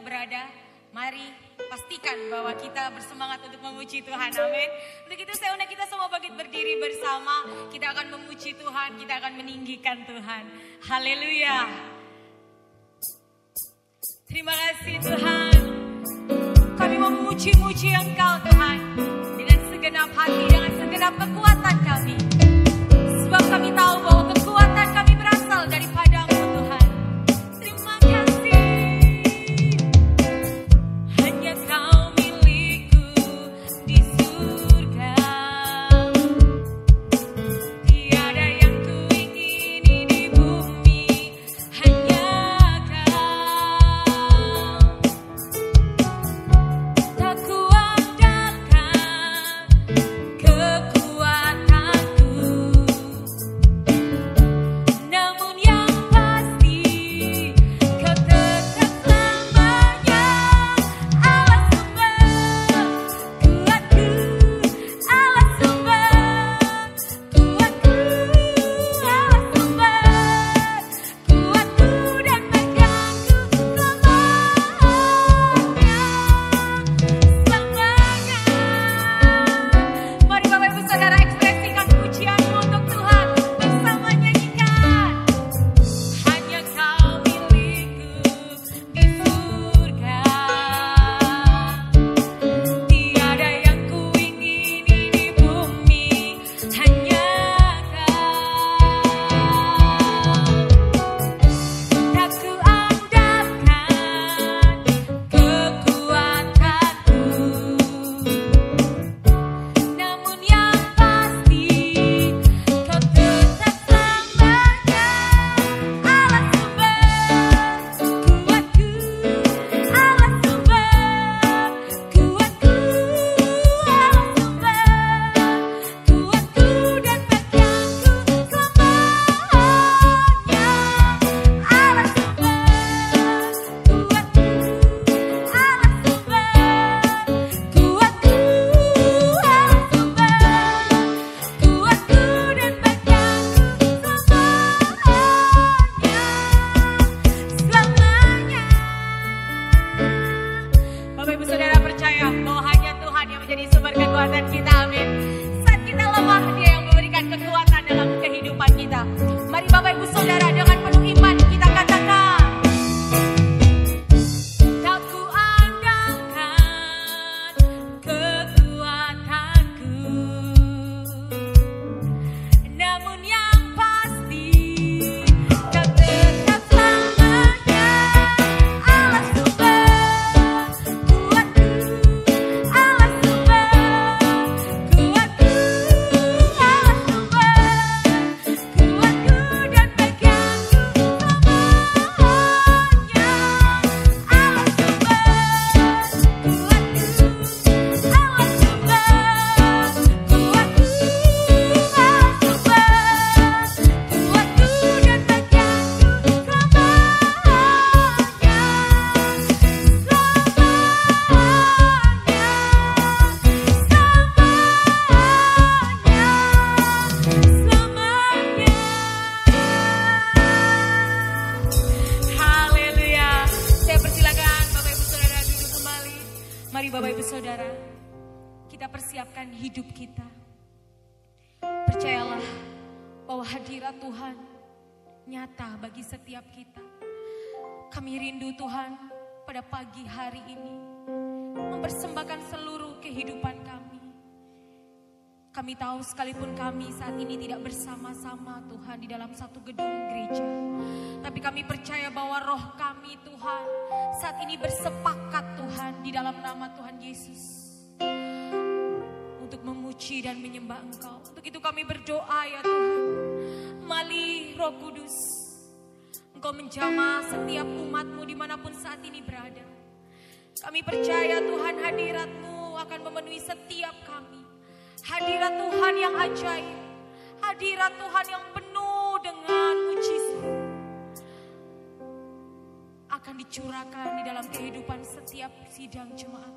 berada, mari pastikan bahwa kita bersemangat untuk memuji Tuhan, amin. Untuk itu saya undang kita semua bangkit berdiri bersama, kita akan memuji Tuhan, kita akan meninggikan Tuhan. Haleluya. Terima kasih Tuhan, kami mau memuji-muji Engkau Tuhan, dengan segenap hati, dengan segenap kekuatan kami. Sebab kami tahu bahwa kekuatan kami berasal daripada-Mu Tuhan. Terima kasih. Hanya Kau milikku di surga. Tiada yang kuingini di bumi, hanya Kau. Tak kuandalkan kekuatanku, namun yang pasti Kau tetap selamanya Allah sumber kuatku, Allah sumber kuatku, Allah sumber kuatku dan megangku selamanya. Mari Bapak Ibu Saudara ekspresikan pujianmu untuk Tuhan bersama nyanyikan. Hanya Kau milikku di surga. Tiada yang kuingini di bumi, hanya Kau. Tak kuandalkan kekuatanku, namun yang pasti Kau tetap selamanya Allah sumber kuatku, Allah sumber kuatku, Allah sumber kuatku dan megangku selamanya. Allah sumber kuatku, Allah sumber kuatku, Allah sumber kuatku dan megangku selamanya. Bapak Ibu Saudara percaya bahwa hanya Tuhan yang menjadi sumber kekuatan kita, amin. Saat kita lemah, Dia yang memberikan kekuatan dalam kehidupan kita. Mari Bapak Ibu Saudara dengan penuh iman kita katakan. Tak kuandalkan kekuatanku, namun yang pasti Kau tetap selamanya Allah sumber kuatku, Allah sumber kuatku, Allah sumber kuatku dan megangku selamanya. Allah sumber kuatku, Allah sumber kuatku, Allah sumber kuatku dan megangku selamanya. Haleluya. Saya persilakan Bapak Ibu Saudara duduk kembali. Mari Bapak Ibu Saudara, kita persiapkan hidup kita. Percayalah bahwa hadirat Tuhan nyata bagi setiap kita. Kami rindu Tuhan pada pagi hari ini mempersembahkan seluruh kehidupan kami. Kami tahu sekalipun kami saat ini tidak bersama-sama Tuhan di dalam satu gedung gereja, tapi kami percaya bahwa roh kami Tuhan saat ini bersepakat Tuhan di dalam nama Tuhan Yesus untuk memuji dan menyembah Engkau. Untuk itu kami berdoa ya Tuhan, mari Roh Kudus Engkau menjamah setiap umat-Mu dimanapun saat ini berada. Kami percaya Tuhan hadirat-Mu akan memenuhi setiap kami. Hadirat Tuhan yang ajaib, hadirat Tuhan yang penuh dengan mujizat akan dicurahkan di dalam kehidupan setiap sidang jemaat.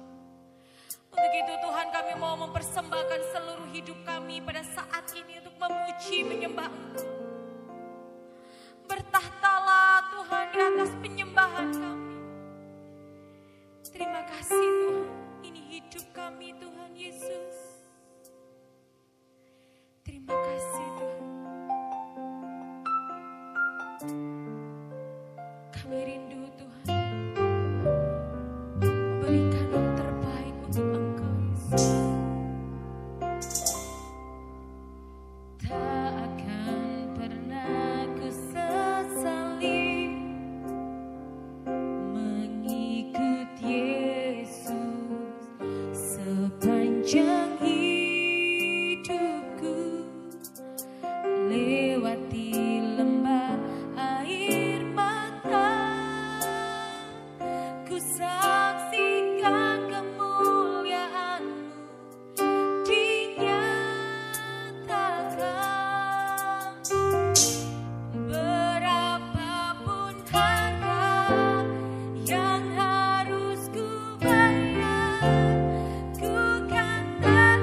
Untuk itu Tuhan kami mau mempersembahkan seluruh hidup kami pada saat ini untuk memuji menyembah Engkau. Bertahtalah Tuhan di atas penyembahan kami. kami Tuhan Yesus. Terima kasih Tuhan. Kami rindu Tuhan memberikan yang terbaik untuk Engkau Yesus. Tak akan pernah ku sesali mengikut Yesus sepanjang hidupku, lewati lembah air mata, ku saksikan kemuliaan-Mu dinyatakan. Berapapun harga yang harus ku bayar, ku kan tak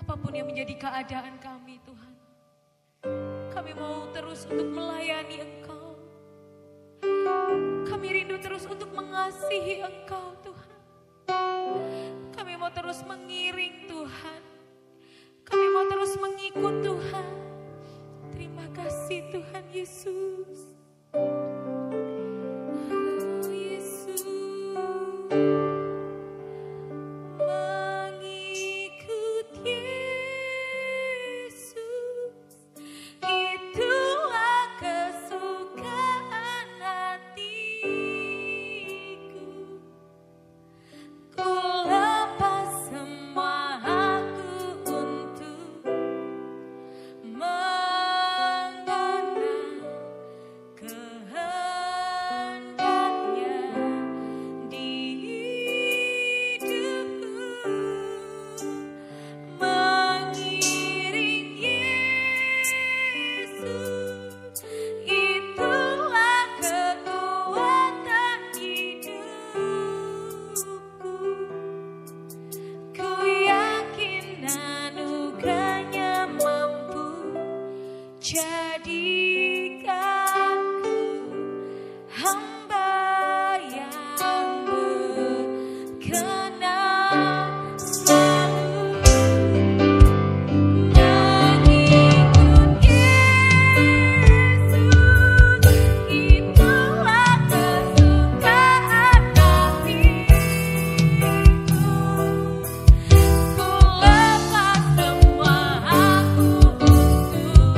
apapun yang menjadi keadaan kami Tuhan. Kami mau terus untuk melayani Engkau. Kami rindu terus untuk mengasihi Engkau Tuhan. Kami mau terus mengiring Tuhan. Kami mau terus mengikut Tuhan. Terima kasih Tuhan Yesus. Oh Yesus. Mengikut Yesus, itulah kesukaan hatiku. Ku lepas semua aku untuk mengenal kehendaknya di hidupku. Mengiring Yesus, itulah kekuatan hidupku. Ku yakin anugerahnya mampu jadikanku hamba yang berkenan selalu. Mengikut Yesus, itulah kesukaan hatiku. Ku lepas semua aku untuk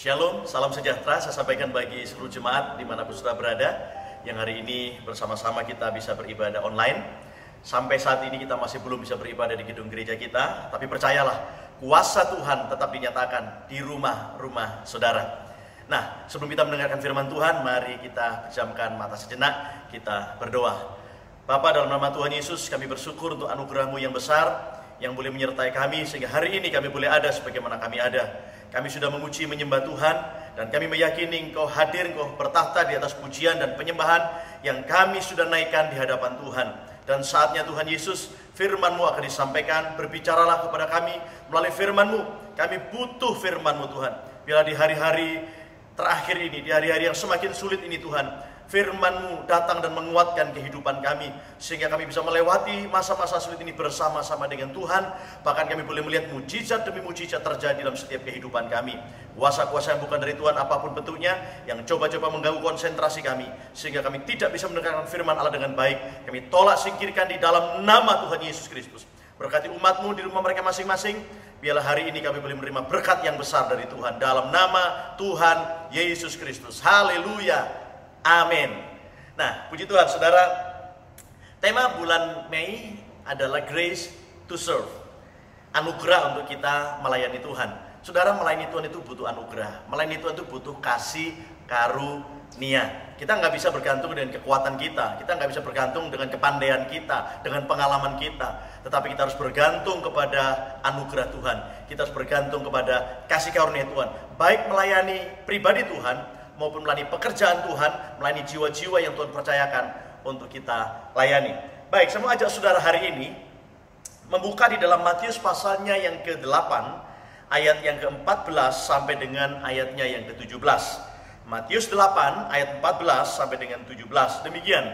Shalom, salam sejahtera saya sampaikan bagi seluruh jemaat dimanapun sudah berada, yang hari ini bersama-sama kita bisa beribadah online. Sampai saat ini kita masih belum bisa beribadah di gedung gereja kita, tapi percayalah, kuasa Tuhan tetap dinyatakan di rumah-rumah saudara. Nah, sebelum kita mendengarkan firman Tuhan, mari kita pejamkan mata sejenak, kita berdoa. Bapa, dalam nama Tuhan Yesus, kami bersyukur untuk anugerah-Mu yang besar, yang boleh menyertai kami, sehingga hari ini kami boleh ada sebagaimana kami ada. Kami sudah memuji menyembah Tuhan, dan kami meyakini Engkau hadir, Engkau bertahta di atas pujian dan penyembahan yang kami sudah naikkan di hadapan Tuhan. Dan saatnya Tuhan Yesus, firman-Mu akan disampaikan, berbicaralah kepada kami melalui firman-Mu. Kami butuh firman-Mu Tuhan. Bila di hari-hari terakhir ini, di hari-hari yang semakin sulit ini Tuhan, firman-Mu datang dan menguatkan kehidupan kami, sehingga kami bisa melewati masa-masa sulit ini bersama-sama dengan Tuhan. Bahkan kami boleh melihat mujizat demi mujizat terjadi dalam setiap kehidupan kami. Kuasa-kuasa yang bukan dari Tuhan apapun bentuknya, yang coba-coba mengganggu konsentrasi kami, sehingga kami tidak bisa mendengarkan firman Allah dengan baik, kami tolak singkirkan di dalam nama Tuhan Yesus Kristus. Berkati umat-Mu di rumah mereka masing-masing. Biarlah hari ini kami boleh menerima berkat yang besar dari Tuhan, dalam nama Tuhan Yesus Kristus. Haleluya. Amin. Nah, puji Tuhan, saudara. Tema bulan Mei adalah Grace to Serve. Anugerah untuk kita melayani Tuhan. Saudara, melayani Tuhan itu butuh anugerah. Melayani Tuhan itu butuh kasih karunia. Kita nggak bisa bergantung dengan kekuatan kita. Kita nggak bisa bergantung dengan kepandaian kita, dengan pengalaman kita. Tetapi kita harus bergantung kepada anugerah Tuhan. Kita harus bergantung kepada kasih karunia Tuhan. Baik melayani pribadi Tuhan, maupun melayani pekerjaan Tuhan, melayani jiwa-jiwa yang Tuhan percayakan untuk kita layani. Baik, saya mau ajak saudara hari ini membuka di dalam Matius pasalnya yang ke-8, ayat yang ke-14 sampai dengan ayatnya yang ke-17. Matius 8 ayat 14 sampai dengan 17. Demikian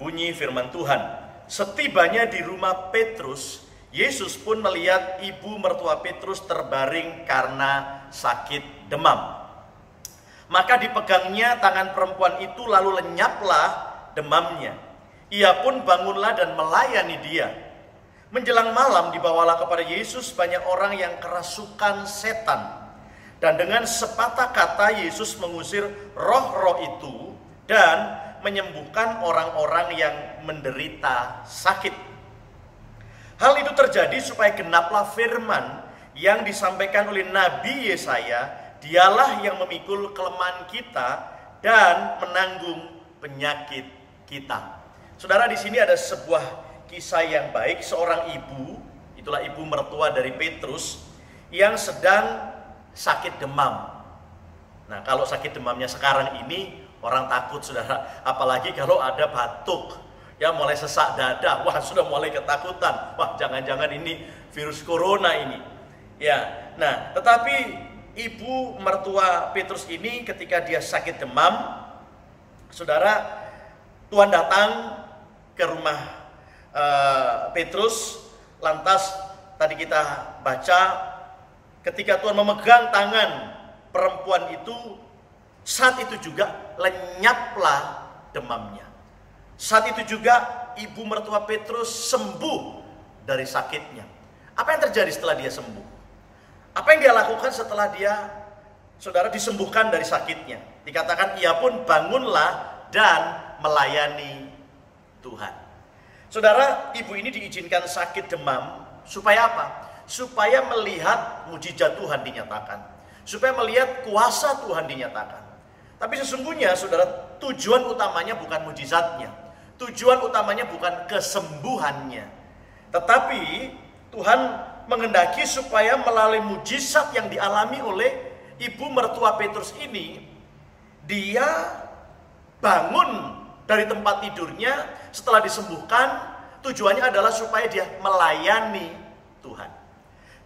bunyi firman Tuhan. Setibanya di rumah Petrus, Yesus pun melihat ibu mertua Petrus terbaring karena sakit demam. Maka dipegangnya tangan perempuan itu, lalu lenyaplah demamnya. Ia pun bangunlah dan melayani dia. Menjelang malam dibawalah kepada Yesus banyak orang yang kerasukan setan. Dan dengan sepatah kata Yesus mengusir roh-roh itu dan menyembuhkan orang-orang yang menderita sakit. Hal itu terjadi supaya genaplah firman yang disampaikan oleh Nabi Yesaya, Dialah yang memikul kelemahan kita dan menanggung penyakit kita. Saudara, di sini ada sebuah kisah yang baik. Seorang ibu, itulah ibu mertua dari Petrus, yang sedang sakit demam. Nah, kalau sakit demamnya sekarang ini, orang takut, saudara. Apalagi kalau ada batuk, ya mulai sesak dada. Wah, sudah mulai ketakutan. Wah, jangan-jangan ini virus corona ini. Ya, nah, tetapi ibu mertua Petrus ini ketika dia sakit demam, saudara, Tuhan datang ke rumah Petrus. Lantas tadi kita baca, ketika Tuhan memegang tangan perempuan itu, saat itu juga lenyaplah demamnya. Saat itu juga ibu mertua Petrus sembuh dari sakitnya. Apa yang terjadi setelah dia sembuh? Apa yang dia lakukan setelah dia, saudara, disembuhkan dari sakitnya? Dikatakan ia pun bangunlah dan melayani Tuhan. Saudara, ibu ini diizinkan sakit demam supaya apa? Supaya melihat mujizat Tuhan dinyatakan. Supaya melihat kuasa Tuhan dinyatakan. Tapi sesungguhnya, saudara, tujuan utamanya bukan mujizatnya. Tujuan utamanya bukan kesembuhannya. Tetapi Tuhan mengendaki supaya melalui mujizat yang dialami oleh ibu mertua Petrus ini, dia bangun dari tempat tidurnya setelah disembuhkan. Tujuannya adalah supaya dia melayani Tuhan.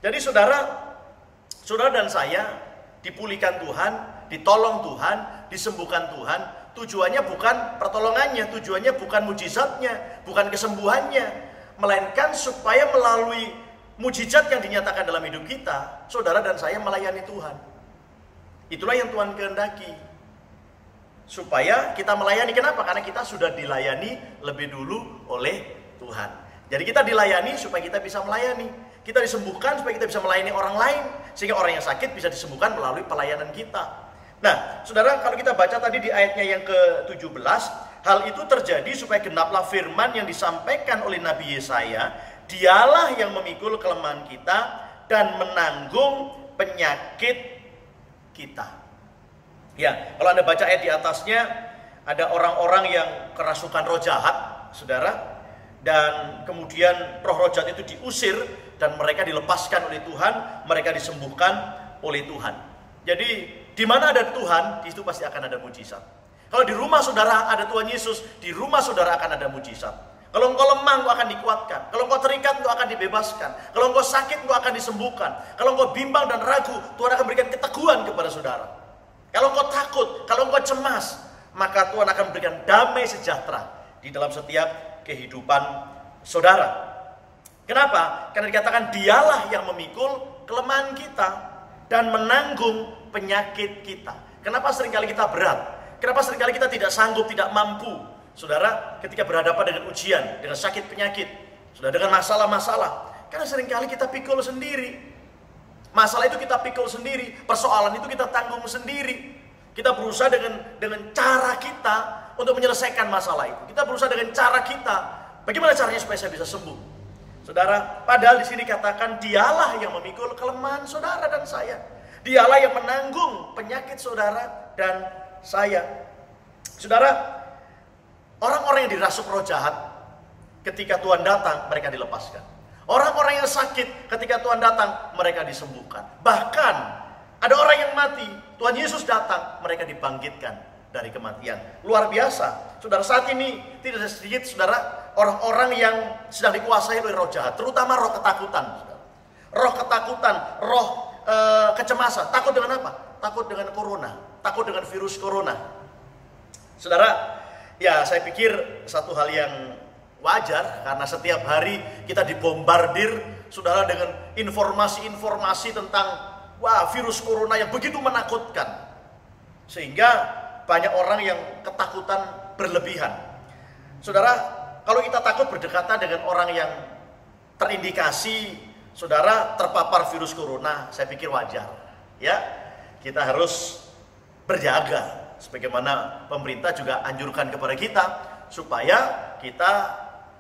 Jadi saudara dan saya dipulihkan Tuhan, ditolong Tuhan, disembuhkan Tuhan. Tujuannya bukan pertolongannya, tujuannya bukan mujizatnya, bukan kesembuhannya, melainkan supaya melalui mujizat yang dinyatakan dalam hidup kita, saudara dan saya melayani Tuhan. Itulah yang Tuhan kehendaki. Supaya kita melayani. Kenapa? Karena kita sudah dilayani lebih dulu oleh Tuhan. Jadi kita dilayani supaya kita bisa melayani. Kita disembuhkan supaya kita bisa melayani orang lain. Sehingga orang yang sakit bisa disembuhkan melalui pelayanan kita. Nah, saudara, kalau kita baca tadi di ayatnya yang ke-17, hal itu terjadi supaya genaplah firman yang disampaikan oleh Nabi Yesaya, dialah yang memikul kelemahan kita dan menanggung penyakit kita. Ya, kalau Anda baca ayat di atasnya, ada orang-orang yang kerasukan roh jahat, saudara, dan kemudian roh jahat itu diusir dan mereka dilepaskan oleh Tuhan, mereka disembuhkan oleh Tuhan. Jadi di mana ada Tuhan, di situ pasti akan ada mujizat. Kalau di rumah saudara ada Tuhan Yesus, di rumah saudara akan ada mujizat. Kalau engkau lemah, engkau akan dikuatkan. Kalau engkau terikat, engkau akan dibebaskan. Kalau engkau sakit, engkau akan disembuhkan. Kalau engkau bimbang dan ragu, Tuhan akan berikan keteguhan kepada saudara. Kalau engkau takut, kalau engkau cemas, maka Tuhan akan berikan damai sejahtera di dalam setiap kehidupan saudara. Kenapa? Karena dikatakan dialah yang memikul kelemahan kita dan menanggung penyakit kita. Kenapa seringkali kita berat? Kenapa seringkali kita tidak sanggup, tidak mampu? Saudara, ketika berhadapan dengan ujian, dengan sakit penyakit, sudah dengan masalah-masalah. Karena seringkali kita pikul sendiri. Masalah itu kita pikul sendiri, persoalan itu kita tanggung sendiri. Kita berusaha dengan cara kita untuk menyelesaikan masalah itu. Kita berusaha dengan cara kita, bagaimana caranya supaya saya bisa sembuh. Saudara, padahal di sini katakan dialah yang memikul kelemahan saudara dan saya. Dialah yang menanggung penyakit saudara dan saya. Saudara, orang-orang yang dirasuk roh jahat, ketika Tuhan datang, mereka dilepaskan. Orang-orang yang sakit, ketika Tuhan datang, mereka disembuhkan. Bahkan, ada orang yang mati, Tuhan Yesus datang, mereka dibangkitkan dari kematian. Luar biasa. Saudara, saat ini tidak sedikit, saudara, orang-orang yang sedang dikuasai oleh roh jahat, terutama roh ketakutan. Saudara. Roh ketakutan, roh kecemasan. Takut dengan apa? Takut dengan corona, takut dengan virus corona. Saudara, ya saya pikir satu hal yang wajar karena setiap hari kita dibombardir, saudara, dengan informasi-informasi tentang virus corona yang begitu menakutkan. Sehingga banyak orang yang ketakutan berlebihan. Saudara, kalau kita takut berdekatan dengan orang yang terindikasi, saudara, terpapar virus corona, saya pikir wajar. Ya, kita harus berjaga. Sebagaimana pemerintah juga anjurkan kepada kita supaya kita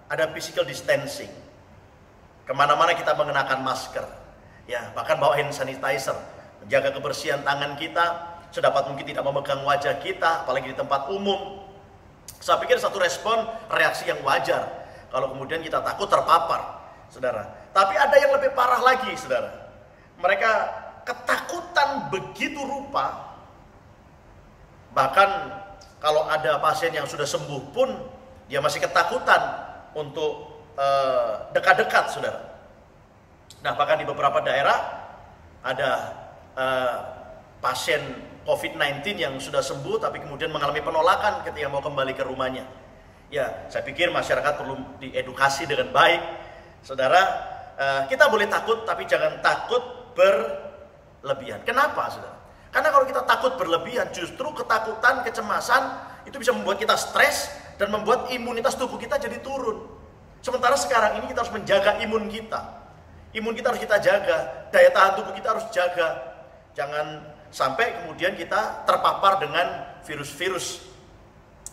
ada physical distancing. Kemana-mana kita mengenakan masker, ya, bahkan bawa hand sanitizer, menjaga kebersihan tangan kita, sedapat mungkin tidak memegang wajah kita, apalagi di tempat umum. Saya pikir satu respon reaksi yang wajar kalau kemudian kita takut terpapar, saudara. Tapi ada yang lebih parah lagi, saudara. Mereka ketakutan begitu rupa. Bahkan kalau ada pasien yang sudah sembuh pun dia masih ketakutan untuk dekat-dekat, saudara. Nah, bahkan di beberapa daerah ada pasien COVID-19 yang sudah sembuh tapi kemudian mengalami penolakan ketika mau kembali ke rumahnya. Ya, saya pikir masyarakat perlu diedukasi dengan baik. Saudara, kita boleh takut tapi jangan takut berlebihan. Kenapa, saudara? Karena kalau kita takut berlebihan, justru ketakutan, kecemasan itu bisa membuat kita stres dan membuat imunitas tubuh kita jadi turun. Sementara sekarang ini kita harus menjaga imun kita. Imun kita harus kita jaga, daya tahan tubuh kita harus jaga. Jangan sampai kemudian kita terpapar dengan virus-virus,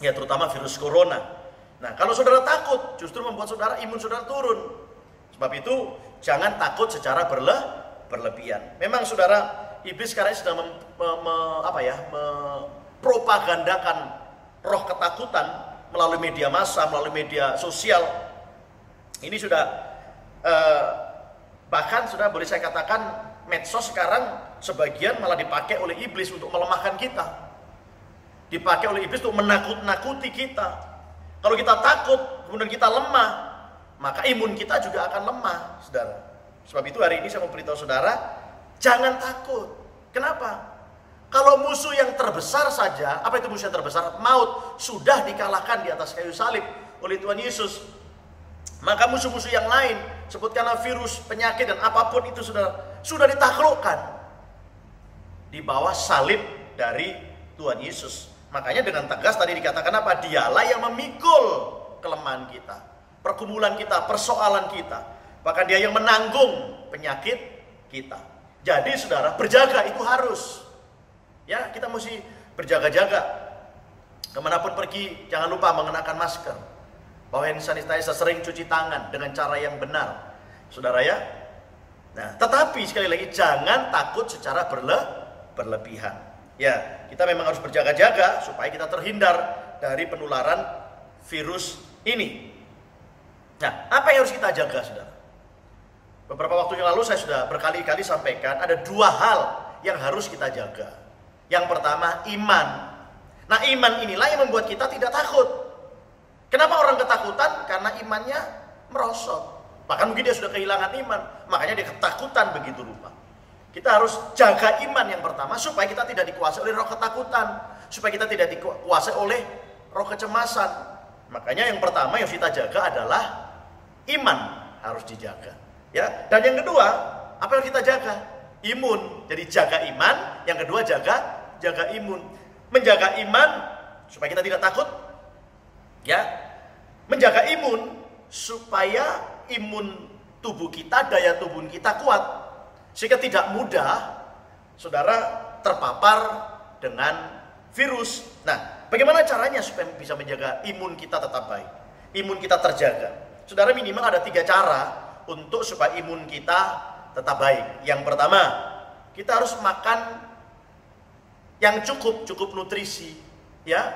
ya terutama virus corona. Nah, kalau saudara takut, justru membuat saudara imun saudara turun. Sebab itu jangan takut secara berlebihan. Memang saudara, iblis sekarang sedang mempropagandakan roh ketakutan melalui media massa, melalui media sosial. Ini sudah bahkan sudah boleh saya katakan medsos sekarang sebagian malah dipakai oleh iblis untuk melemahkan kita. Dipakai oleh iblis untuk menakut-nakuti kita. Kalau kita takut, kemudian kita lemah, maka imun kita juga akan lemah, saudara. Sebab itu hari ini saya mau beritahu saudara, jangan takut. Kenapa? Kalau musuh yang terbesar saja, apa itu musuh yang terbesar? Maut, sudah dikalahkan di atas kayu salib oleh Tuhan Yesus. Maka musuh-musuh yang lain, sebutkanlah virus, penyakit, dan apapun itu sudah ditaklukkan di bawah salib dari Tuhan Yesus. Makanya dengan tegas tadi dikatakan apa? Dialah yang memikul kelemahan kita, pergumulan kita, persoalan kita. Bahkan dia yang menanggung penyakit kita. Jadi saudara, berjaga itu harus. Ya, kita mesti berjaga-jaga. Kemanapun pergi, jangan lupa mengenakan masker. Bawa hand sanitizer, sering cuci tangan dengan cara yang benar. Saudara ya. Nah, tetapi sekali lagi jangan takut secara berlebihan. Ya, kita memang harus berjaga-jaga supaya kita terhindar dari penularan virus ini. Nah, apa yang harus kita jaga, saudara? Beberapa waktu yang lalu saya sudah berkali-kali sampaikan ada 2 hal yang harus kita jaga. Yang pertama, iman. Nah, iman inilah yang membuat kita tidak takut. Kenapa orang ketakutan? Karena imannya merosot. Bahkan mungkin dia sudah kehilangan iman, makanya dia ketakutan begitu rupa. Kita harus jaga iman yang pertama supaya kita tidak dikuasai oleh roh ketakutan, supaya kita tidak dikuasai oleh roh kecemasan. Makanya yang pertama yang kita jaga adalah iman harus dijaga. Ya, dan yang kedua, apa yang kita jaga? Imun. Jadi jaga iman, yang kedua jaga imun. Menjaga iman supaya kita tidak takut. Ya. Menjaga imun supaya imun tubuh kita, daya tubuh kita kuat. Sehingga tidak mudah saudara terpapar dengan virus. Nah, bagaimana caranya supaya bisa menjaga imun kita tetap baik? Imun kita terjaga. Saudara, minimal ada 3 cara untuk supaya imun kita tetap baik. Yang pertama, kita harus makan yang cukup nutrisi, ya,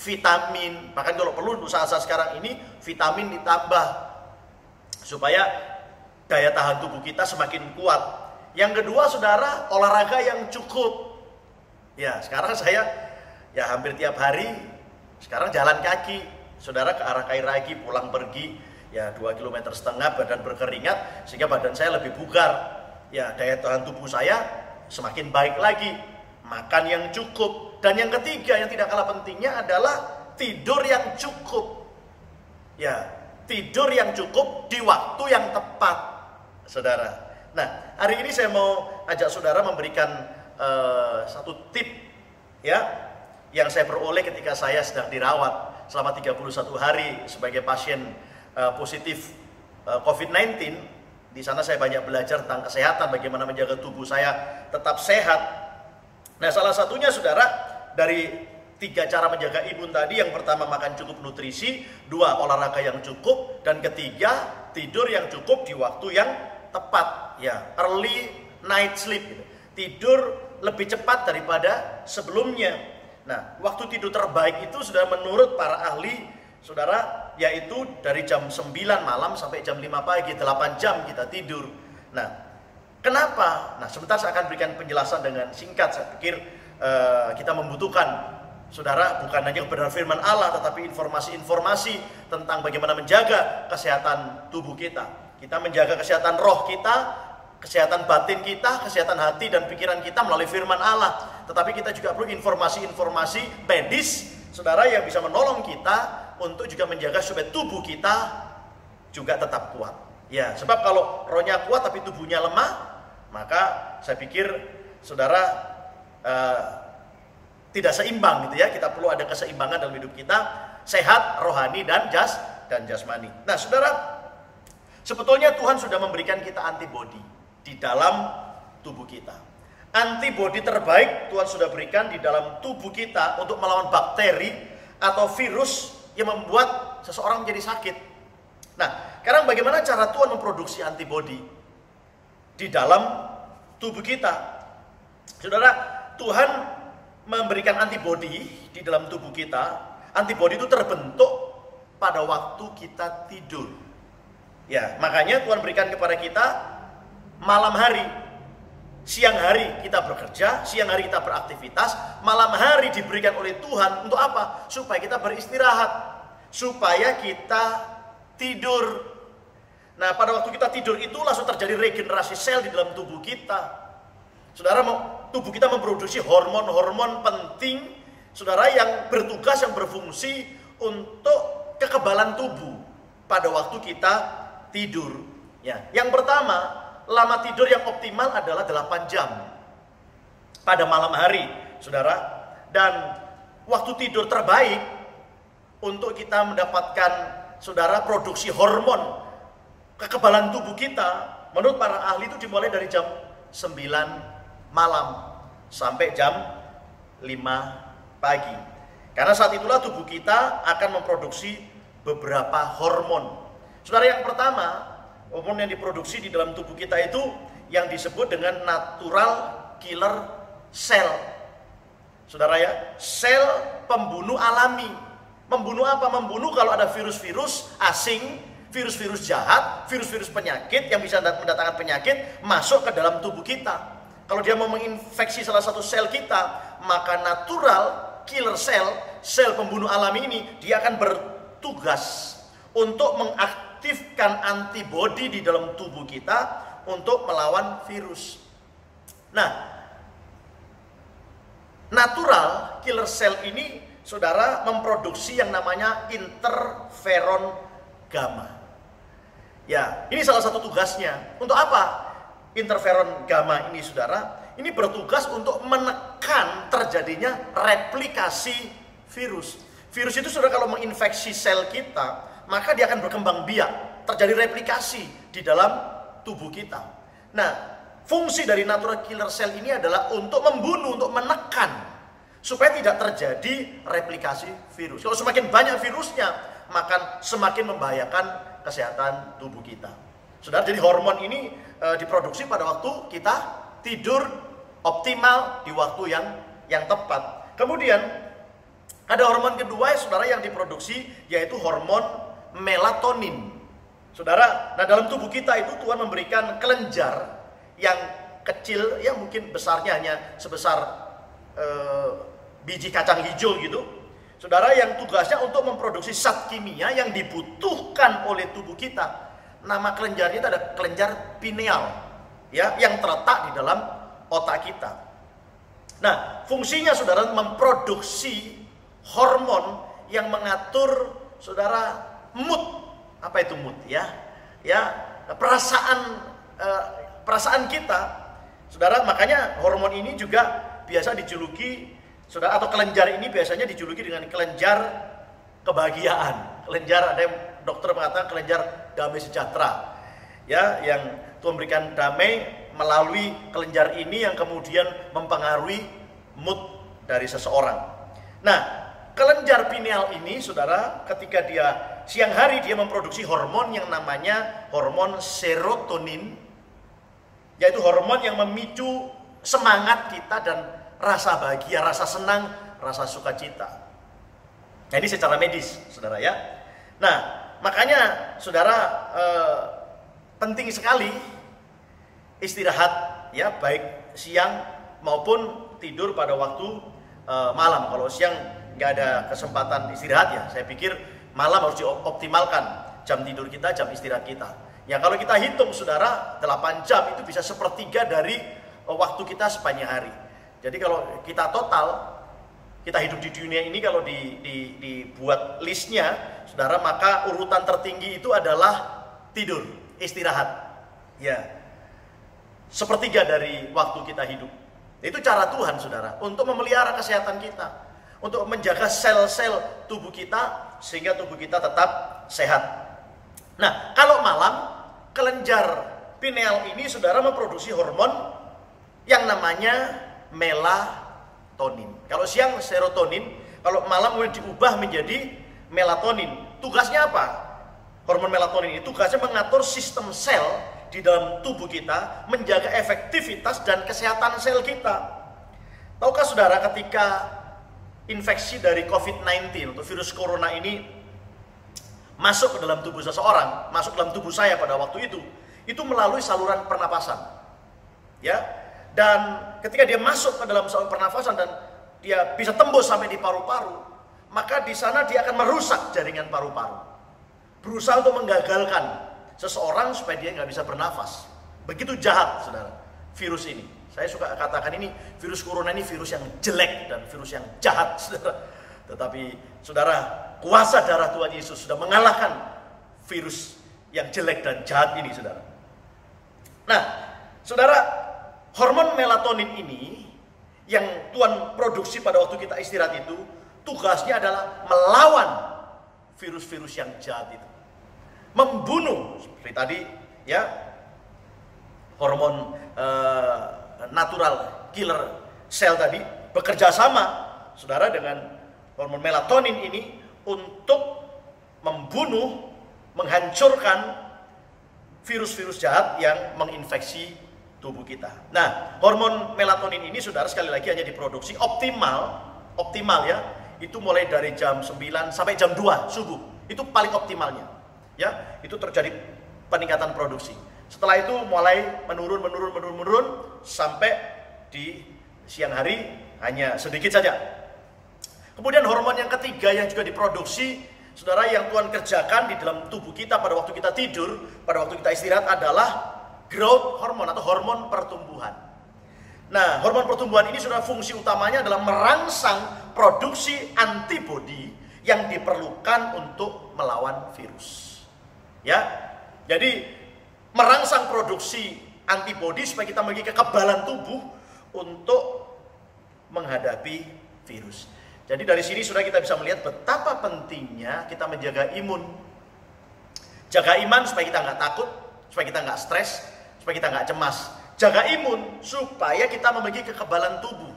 vitamin. Bahkan kalau perlu saat sekarang ini vitamin ditambah supaya daya tahan tubuh kita semakin kuat. Yang kedua, saudara, olahraga yang cukup. Ya, sekarang saya ya hampir tiap hari sekarang jalan kaki, saudara, ke arah Kairagi pulang pergi ya 2,5 km, badan berkeringat sehingga badan saya lebih bugar. Ya, daya tahan tubuh saya semakin baik lagi. Makan yang cukup. Dan yang ketiga yang tidak kalah pentingnya adalah tidur yang cukup. Ya, tidur yang cukup di waktu yang tepat, saudara. Nah, hari ini saya mau ajak saudara memberikan satu tip, ya, yang saya peroleh ketika saya sedang dirawat selama 31 hari sebagai pasien positif COVID-19. Di sana saya banyak belajar tentang kesehatan, bagaimana menjaga tubuh saya tetap sehat. Nah, salah satunya, saudara, dari 3 cara menjaga imun tadi, yang pertama makan cukup nutrisi, 2 olahraga yang cukup, dan ketiga tidur yang cukup di waktu yang tepat. Ya, early night sleep, gitu. Tidur lebih cepat daripada sebelumnya. Nah, waktu tidur terbaik itu sudah menurut para ahli, saudara, yaitu dari jam 9 malam sampai jam 5 pagi, 8 jam kita tidur. Nah, kenapa? Nah, sebentar saya akan berikan penjelasan dengan singkat. Saya pikir kita membutuhkan, saudara, bukan hanya kebenaran firman Allah, tetapi informasi-informasi tentang bagaimana menjaga kesehatan tubuh kita. Kita menjaga kesehatan roh kita, kesehatan batin kita, kesehatan hati dan pikiran kita melalui firman Allah. Tetapi kita juga perlu informasi-informasi medis, saudara, yang bisa menolong kita untuk juga menjaga supaya tubuh kita juga tetap kuat. Ya, sebab kalau rohnya kuat tapi tubuhnya lemah, maka saya pikir, saudara, tidak seimbang gitu ya. Kita perlu ada keseimbangan dalam hidup kita, sehat rohani dan jasmani. Nah, saudara, sebetulnya Tuhan sudah memberikan kita antibodi di dalam tubuh kita. Antibodi terbaik Tuhan sudah berikan di dalam tubuh kita untuk melawan bakteri atau virus yang membuat seseorang menjadi sakit. Nah, sekarang bagaimana cara Tuhan memproduksi antibodi di dalam tubuh kita? Saudara, Tuhan memberikan antibodi di dalam tubuh kita. Antibodi itu terbentuk pada waktu kita tidur. Ya, makanya Tuhan berikan kepada kita malam hari. Siang hari kita bekerja, siang hari kita beraktivitas, malam hari diberikan oleh Tuhan untuk apa? Supaya kita beristirahat, supaya kita tidur. Nah, pada waktu kita tidur itu langsung terjadi regenerasi sel di dalam tubuh kita. Saudara, tubuh kita memproduksi hormon-hormon penting, saudara, yang bertugas, yang berfungsi untuk kekebalan tubuh pada waktu kita tidur. Ya, yang pertama, lama tidur yang optimal adalah 8 jam pada malam hari, saudara. Dan waktu tidur terbaik untuk kita mendapatkan, saudara, produksi hormon kekebalan tubuh kita, menurut para ahli itu dimulai dari jam 9 malam sampai jam pagi. Karena saat itulah tubuh kita akan memproduksi beberapa hormon. Saudara, yang pertama, hormon yang diproduksi di dalam tubuh kita itu yang disebut dengan natural killer cell. Saudara ya, sel pembunuh alami. Membunuh apa? Membunuh kalau ada virus-virus asing, virus-virus jahat, virus-virus penyakit yang bisa mendatangkan penyakit masuk ke dalam tubuh kita. Kalau dia mau menginfeksi salah satu sel kita, maka natural killer cell, sel pembunuh alami ini, dia akan bertugas untuk mengaktifkan antibodi di dalam tubuh kita untuk melawan virus. Nah, natural killer cell ini, saudara, memproduksi yang namanya interferon gamma. Ya, ini salah satu tugasnya. Untuk apa interferon gamma ini, saudara? Ini bertugas untuk menekan terjadinya replikasi virus. Virus itu, saudara, kalau menginfeksi sel kita, maka dia akan berkembang biak, terjadi replikasi di dalam tubuh kita. Nah, fungsi dari natural killer cell ini adalah untuk membunuh, untuk menekan, supaya tidak terjadi replikasi virus. Kalau semakin banyak virusnya, maka semakin membahayakan kesehatan tubuh kita. Saudara, jadi hormon ini diproduksi pada waktu kita tidur optimal di waktu yang tepat. Kemudian ada hormon kedua, saudara, yang diproduksi, yaitu hormon melatonin. Saudara, nah dalam tubuh kita itu Tuhan memberikan kelenjar yang kecil, yang mungkin besarnya hanya sebesar biji kacang hijau gitu. Saudara, yang tugasnya untuk memproduksi zat kimia yang dibutuhkan oleh tubuh kita. Nama kelenjarnya itu ada kelenjar pineal, ya, yang terletak di dalam otak kita. Nah, fungsinya, saudara, memproduksi hormon yang mengatur, saudara, mood. Apa itu mood? Ya, perasaan kita, saudara. Makanya hormon ini juga biasa dijuluki, saudara, atau kelenjar ini biasanya dijuluki dengan kelenjar kebahagiaan. Kelenjar, ada yang dokter mengatakan kelenjar damai sejahtera. Ya, yang Tuhan berikan damai melalui kelenjar ini yang kemudian mempengaruhi mood dari seseorang. Nah, kelenjar pineal ini, saudara, ketika dia siang hari, dia memproduksi hormon yang namanya hormon serotonin, yaitu hormon yang memicu semangat kita dan rasa bahagia, rasa senang, rasa sukacita. Nah, ini secara medis, saudara ya. Nah, makanya, saudara, penting sekali istirahat, ya, baik siang maupun tidur pada waktu malam. Kalau siang nggak ada kesempatan istirahat, ya, saya pikir malam harus dioptimalkan jam tidur kita, jam istirahat kita. Ya, kalau kita hitung, saudara, 8 jam itu bisa sepertiga dari waktu kita sepanjang hari. Jadi kalau kita total, kita hidup di dunia ini, kalau dibuat listnya, saudara, maka urutan tertinggi itu adalah tidur, istirahat. Ya, sepertiga dari waktu kita hidup. Itu cara Tuhan, saudara, untuk memelihara kesehatan kita, untuk menjaga sel-sel tubuh kita sehingga tubuh kita tetap sehat. Nah, kalau malam, kelenjar pineal ini, saudara, memproduksi hormon yang namanya melatonin. Kalau siang serotonin, kalau malam mulai diubah menjadi melatonin. Tugasnya apa? Hormon melatonin ini tugasnya mengatur sistem sel di dalam tubuh kita, menjaga efektivitas dan kesehatan sel kita. Tahukah, saudara, ketika infeksi dari COVID-19 atau virus corona ini masuk ke dalam tubuh seseorang, masuk ke dalam tubuh saya pada waktu itu melalui saluran pernapasan. Ya. Dan ketika dia masuk ke dalam saluran pernapasan dan dia bisa tembus sampai di paru-paru, maka di sana dia akan merusak jaringan paru-paru. Berusaha untuk menggagalkan seseorang supaya dia nggak bisa bernafas. Begitu jahat, saudara, virus ini. Saya suka katakan ini, virus corona ini virus yang jelek dan virus yang jahat, saudara. Tetapi, saudara, kuasa darah Tuhan Yesus sudah mengalahkan virus yang jelek dan jahat ini, saudara. Nah, saudara, hormon melatonin ini yang Tuhan produksi pada waktu kita istirahat itu, tugasnya adalah melawan virus-virus yang jahat itu. Membunuh, seperti tadi, ya, hormon natural killer cell tadi, bekerja sama, saudara, dengan hormon melatonin ini untuk membunuh, menghancurkan virus-virus jahat yang menginfeksi tubuh kita. Nah, hormon melatonin ini, saudara, sekali lagi hanya diproduksi optimal ya, itu mulai dari jam 9 sampai jam 2 subuh. Itu paling optimalnya. Ya, itu terjadi peningkatan produksi. Setelah itu mulai menurun sampai di siang hari hanya sedikit saja. Kemudian hormon yang ketiga yang juga diproduksi, saudara, yang Tuhan kerjakan di dalam tubuh kita pada waktu kita tidur, pada waktu kita istirahat adalah growth hormone atau hormon pertumbuhan. Nah, hormon pertumbuhan ini sudah fungsi utamanya adalah merangsang produksi antibodi yang diperlukan untuk melawan virus. Ya, jadi merangsang produksi antibodi supaya kita memiliki kekebalan tubuh untuk menghadapi virus. Jadi dari sini sudah kita bisa melihat betapa pentingnya kita menjaga imun, jaga iman supaya kita nggak takut, supaya kita nggak stres, supaya kita nggak cemas. Jaga imun supaya kita memiliki kekebalan tubuh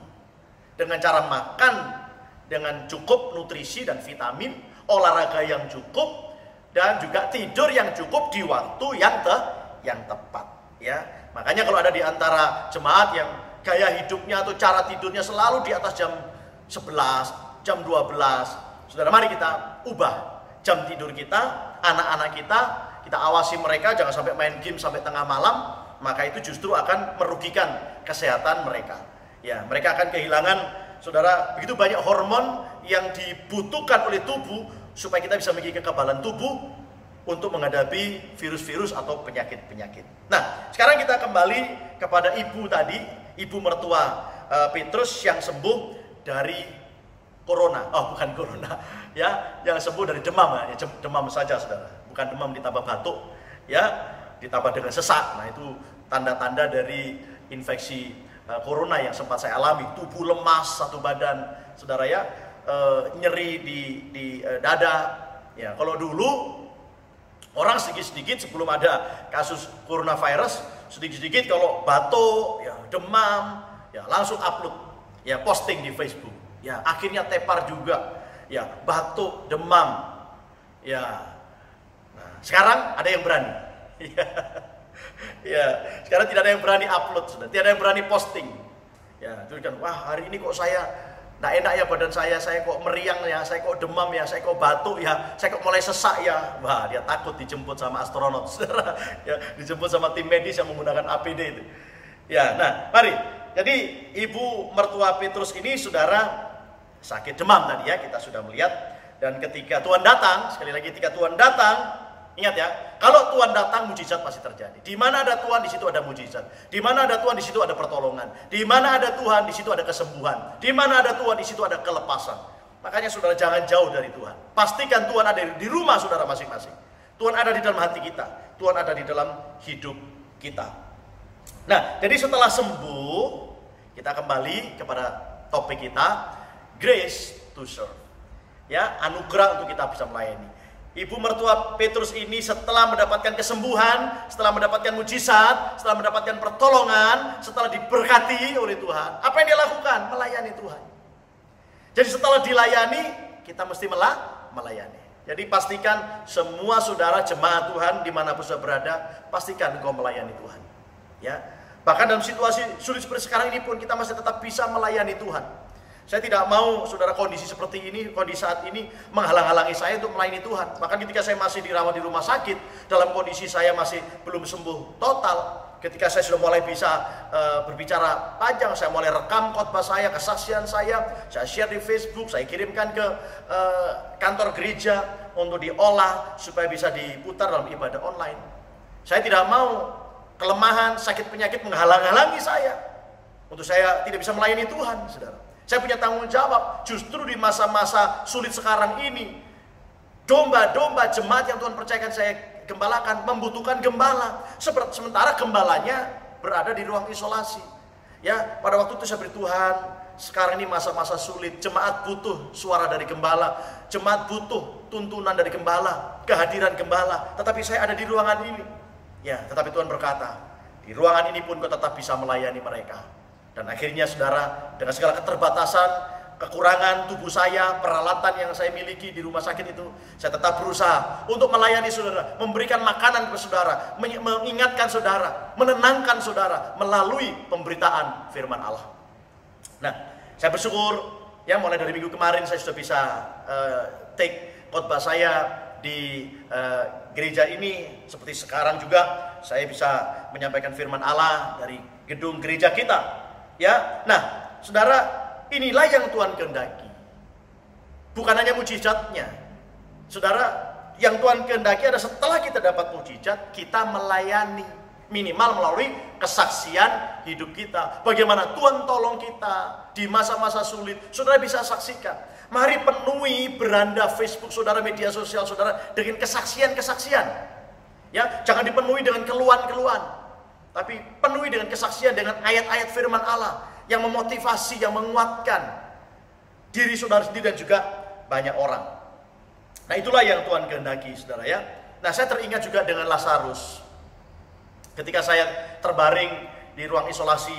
dengan cara makan dengan cukup nutrisi dan vitamin, olahraga yang cukup, dan juga tidur yang cukup di waktu yang tepat. Ya, makanya kalau ada di antara jemaat yang gaya hidupnya atau cara tidurnya selalu di atas jam 11, jam 12, saudara, mari kita ubah jam tidur kita, anak-anak kita awasi mereka jangan sampai main game sampai tengah malam, maka itu justru akan merugikan kesehatan mereka. Ya, mereka akan kehilangan, saudara, begitu banyak hormon yang dibutuhkan oleh tubuh supaya kita bisa memiliki kekebalan tubuh untuk menghadapi virus-virus atau penyakit-penyakit. Nah, sekarang kita kembali kepada ibu tadi, ibu mertua Petrus yang sembuh dari corona. Oh, bukan corona, ya, yang sembuh dari demam, ya, demam saja, saudara. Bukan demam ditambah batuk, ya, ditambah dengan sesak. Nah, itu tanda-tanda dari infeksi corona yang sempat saya alami. Tubuh lemas satu badan, saudara, ya, nyeri di dada. Ya, kalau dulu orang sedikit-sedikit sebelum ada kasus coronavirus, sedikit-sedikit kalau batuk, ya, demam, ya, langsung upload, ya, posting di Facebook. Ya, akhirnya tepar juga, ya, batuk, demam, ya. Nah, sekarang ada yang berani, ya, sekarang tidak ada yang berani upload, sudah, tidak ada yang berani posting, ya, itu kan, wah, hari ini kok saya nggak enak ya badan saya kok meriang ya, saya kok demam ya, saya kok batuk ya, saya kok mulai sesak ya. Wah, dia takut dijemput sama astronot, saudara, ya, dijemput sama tim medis yang menggunakan APD itu. Ya, nah, mari. Jadi ibu mertua Petrus ini, saudara, sakit demam tadi, ya, kita sudah melihat. Dan ketika Tuhan datang, sekali lagi, ketika Tuhan datang, ingat ya, kalau Tuhan datang, mujizat pasti terjadi. Di mana ada Tuhan, di situ ada mujizat. Di mana ada Tuhan, di situ ada pertolongan. Di mana ada Tuhan, di situ ada kesembuhan. Di mana ada Tuhan, di situ ada kelepasan. Makanya saudara jangan jauh dari Tuhan. Pastikan Tuhan ada di rumah saudara masing-masing. Tuhan ada di dalam hati kita. Tuhan ada di dalam hidup kita. Nah, jadi setelah sembuh, kita kembali kepada topik kita, grace to serve. Ya, anugerah untuk kita bisa melayani. Ibu mertua Petrus ini setelah mendapatkan kesembuhan, setelah mendapatkan mujizat, setelah mendapatkan pertolongan, setelah diberkati oleh Tuhan, apa yang dia lakukan? Melayani Tuhan. Jadi setelah dilayani, kita mesti melayani. Jadi pastikan semua saudara jemaat Tuhan dimanapun saudara berada, pastikan engkau melayani Tuhan. Ya, bahkan dalam situasi sulit seperti sekarang ini pun kita masih tetap bisa melayani Tuhan. Saya tidak mau saudara kondisi seperti ini, kondisi saat ini menghalang-halangi saya untuk melayani Tuhan. Bahkan ketika saya masih dirawat di rumah sakit, dalam kondisi saya masih belum sembuh total, ketika saya sudah mulai bisa berbicara panjang, saya mulai rekam khotbah saya, kesaksian saya share di Facebook, saya kirimkan ke kantor gereja untuk diolah supaya bisa diputar dalam ibadah online. Saya tidak mau kelemahan, sakit penyakit menghalang-halangi saya untuk saya tidak bisa melayani Tuhan, saudara. Saya punya tanggung jawab justru di masa-masa sulit sekarang ini. Domba-domba jemaat yang Tuhan percayakan saya gembalakan membutuhkan gembala. Sementara gembalanya berada di ruang isolasi. Ya, pada waktu itu saya beri Tuhan, sekarang ini masa-masa sulit. Jemaat butuh suara dari gembala. Jemaat butuh tuntunan dari gembala, kehadiran gembala. Tetapi saya ada di ruangan ini. Ya, tetapi Tuhan berkata, di ruangan ini pun kau tetap bisa melayani mereka. Dan akhirnya saudara, dengan segala keterbatasan, kekurangan tubuh saya, peralatan yang saya miliki di rumah sakit itu, saya tetap berusaha untuk melayani saudara, memberikan makanan kepada saudara, mengingatkan saudara, menenangkan saudara melalui pemberitaan firman Allah. Nah, saya bersyukur ya, mulai dari minggu kemarin saya sudah bisa take khotbah saya di gereja ini. Seperti sekarang juga saya bisa menyampaikan firman Allah dari gedung gereja kita. Ya, nah, saudara, inilah yang Tuhan kehendaki. Bukan hanya mujizatnya. Saudara, yang Tuhan kehendaki adalah setelah kita dapat mujizat, kita melayani. Minimal melalui kesaksian hidup kita. Bagaimana Tuhan tolong kita di masa-masa sulit. Saudara bisa saksikan. Mari penuhi beranda Facebook saudara, media sosial saudara dengan kesaksian-kesaksian. Ya, jangan dipenuhi dengan keluhan-keluhan. Tapi penuhi dengan kesaksian, dengan ayat-ayat firman Allah yang memotivasi, yang menguatkan diri saudara sendiri dan juga banyak orang. Nah, itulah yang Tuhan kehendaki, saudara ya. Nah, saya teringat juga dengan Lazarus. Ketika saya terbaring di ruang isolasi,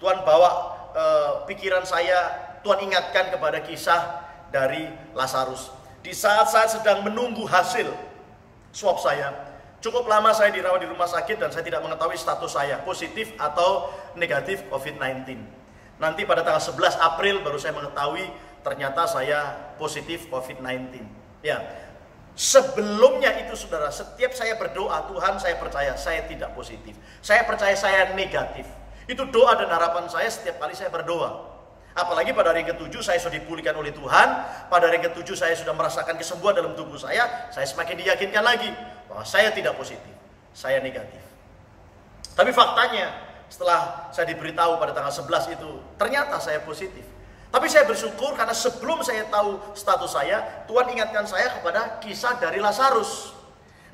Tuhan bawa pikiran saya, Tuhan ingatkan kepada kisah dari Lazarus. Di saat-saat sedang menunggu hasil swab saya, cukup lama saya dirawat di rumah sakit dan saya tidak mengetahui status saya positif atau negatif COVID-19. Nanti pada tanggal 11 April baru saya mengetahui ternyata saya positif COVID-19. Ya, sebelumnya itu saudara, setiap saya berdoa, Tuhan saya percaya saya tidak positif. Saya percaya saya negatif. Itu doa dan harapan saya setiap kali saya berdoa. Apalagi pada hari yang ke-7 saya sudah dipulihkan oleh Tuhan. Pada hari yang ke-7 saya sudah merasakan kesembuhan dalam tubuh saya semakin diyakinkan lagi bahwa saya tidak positif, saya negatif. Tapi faktanya setelah saya diberitahu pada tanggal 11 itu, ternyata saya positif. Tapi saya bersyukur karena sebelum saya tahu status saya, Tuhan ingatkan saya kepada kisah dari Lazarus.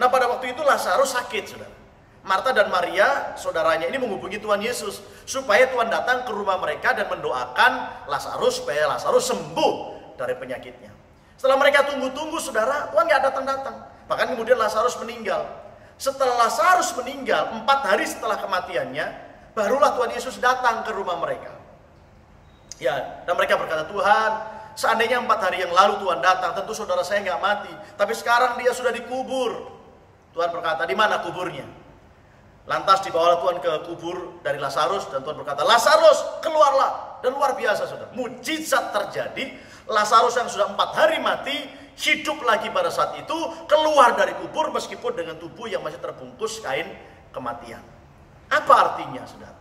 Nah, pada waktu itu Lazarus sakit, saudara. Marta dan Maria, saudaranya ini menghubungi Tuhan Yesus supaya Tuhan datang ke rumah mereka dan mendoakan Lazarus supaya Lazarus sembuh dari penyakitnya. Setelah mereka tunggu-tunggu, saudara, Tuhan nggak datang-datang. Bahkan kemudian Lazarus meninggal. Setelah Lazarus meninggal, 4 hari setelah kematiannya, barulah Tuhan Yesus datang ke rumah mereka. Ya, dan mereka berkata, Tuhan, seandainya 4 hari yang lalu Tuhan datang, tentu saudara saya nggak mati. Tapi sekarang dia sudah dikubur. Tuhan berkata, di mana kuburnya? Lantas dibawalah Tuhan ke kubur dari Lazarus dan Tuhan berkata, Lazarus keluarlah. Dan luar biasa saudara, mujizat terjadi. Lazarus yang sudah 4 hari mati, hidup lagi pada saat itu, keluar dari kubur meskipun dengan tubuh yang masih terbungkus kain kematian. Apa artinya saudara?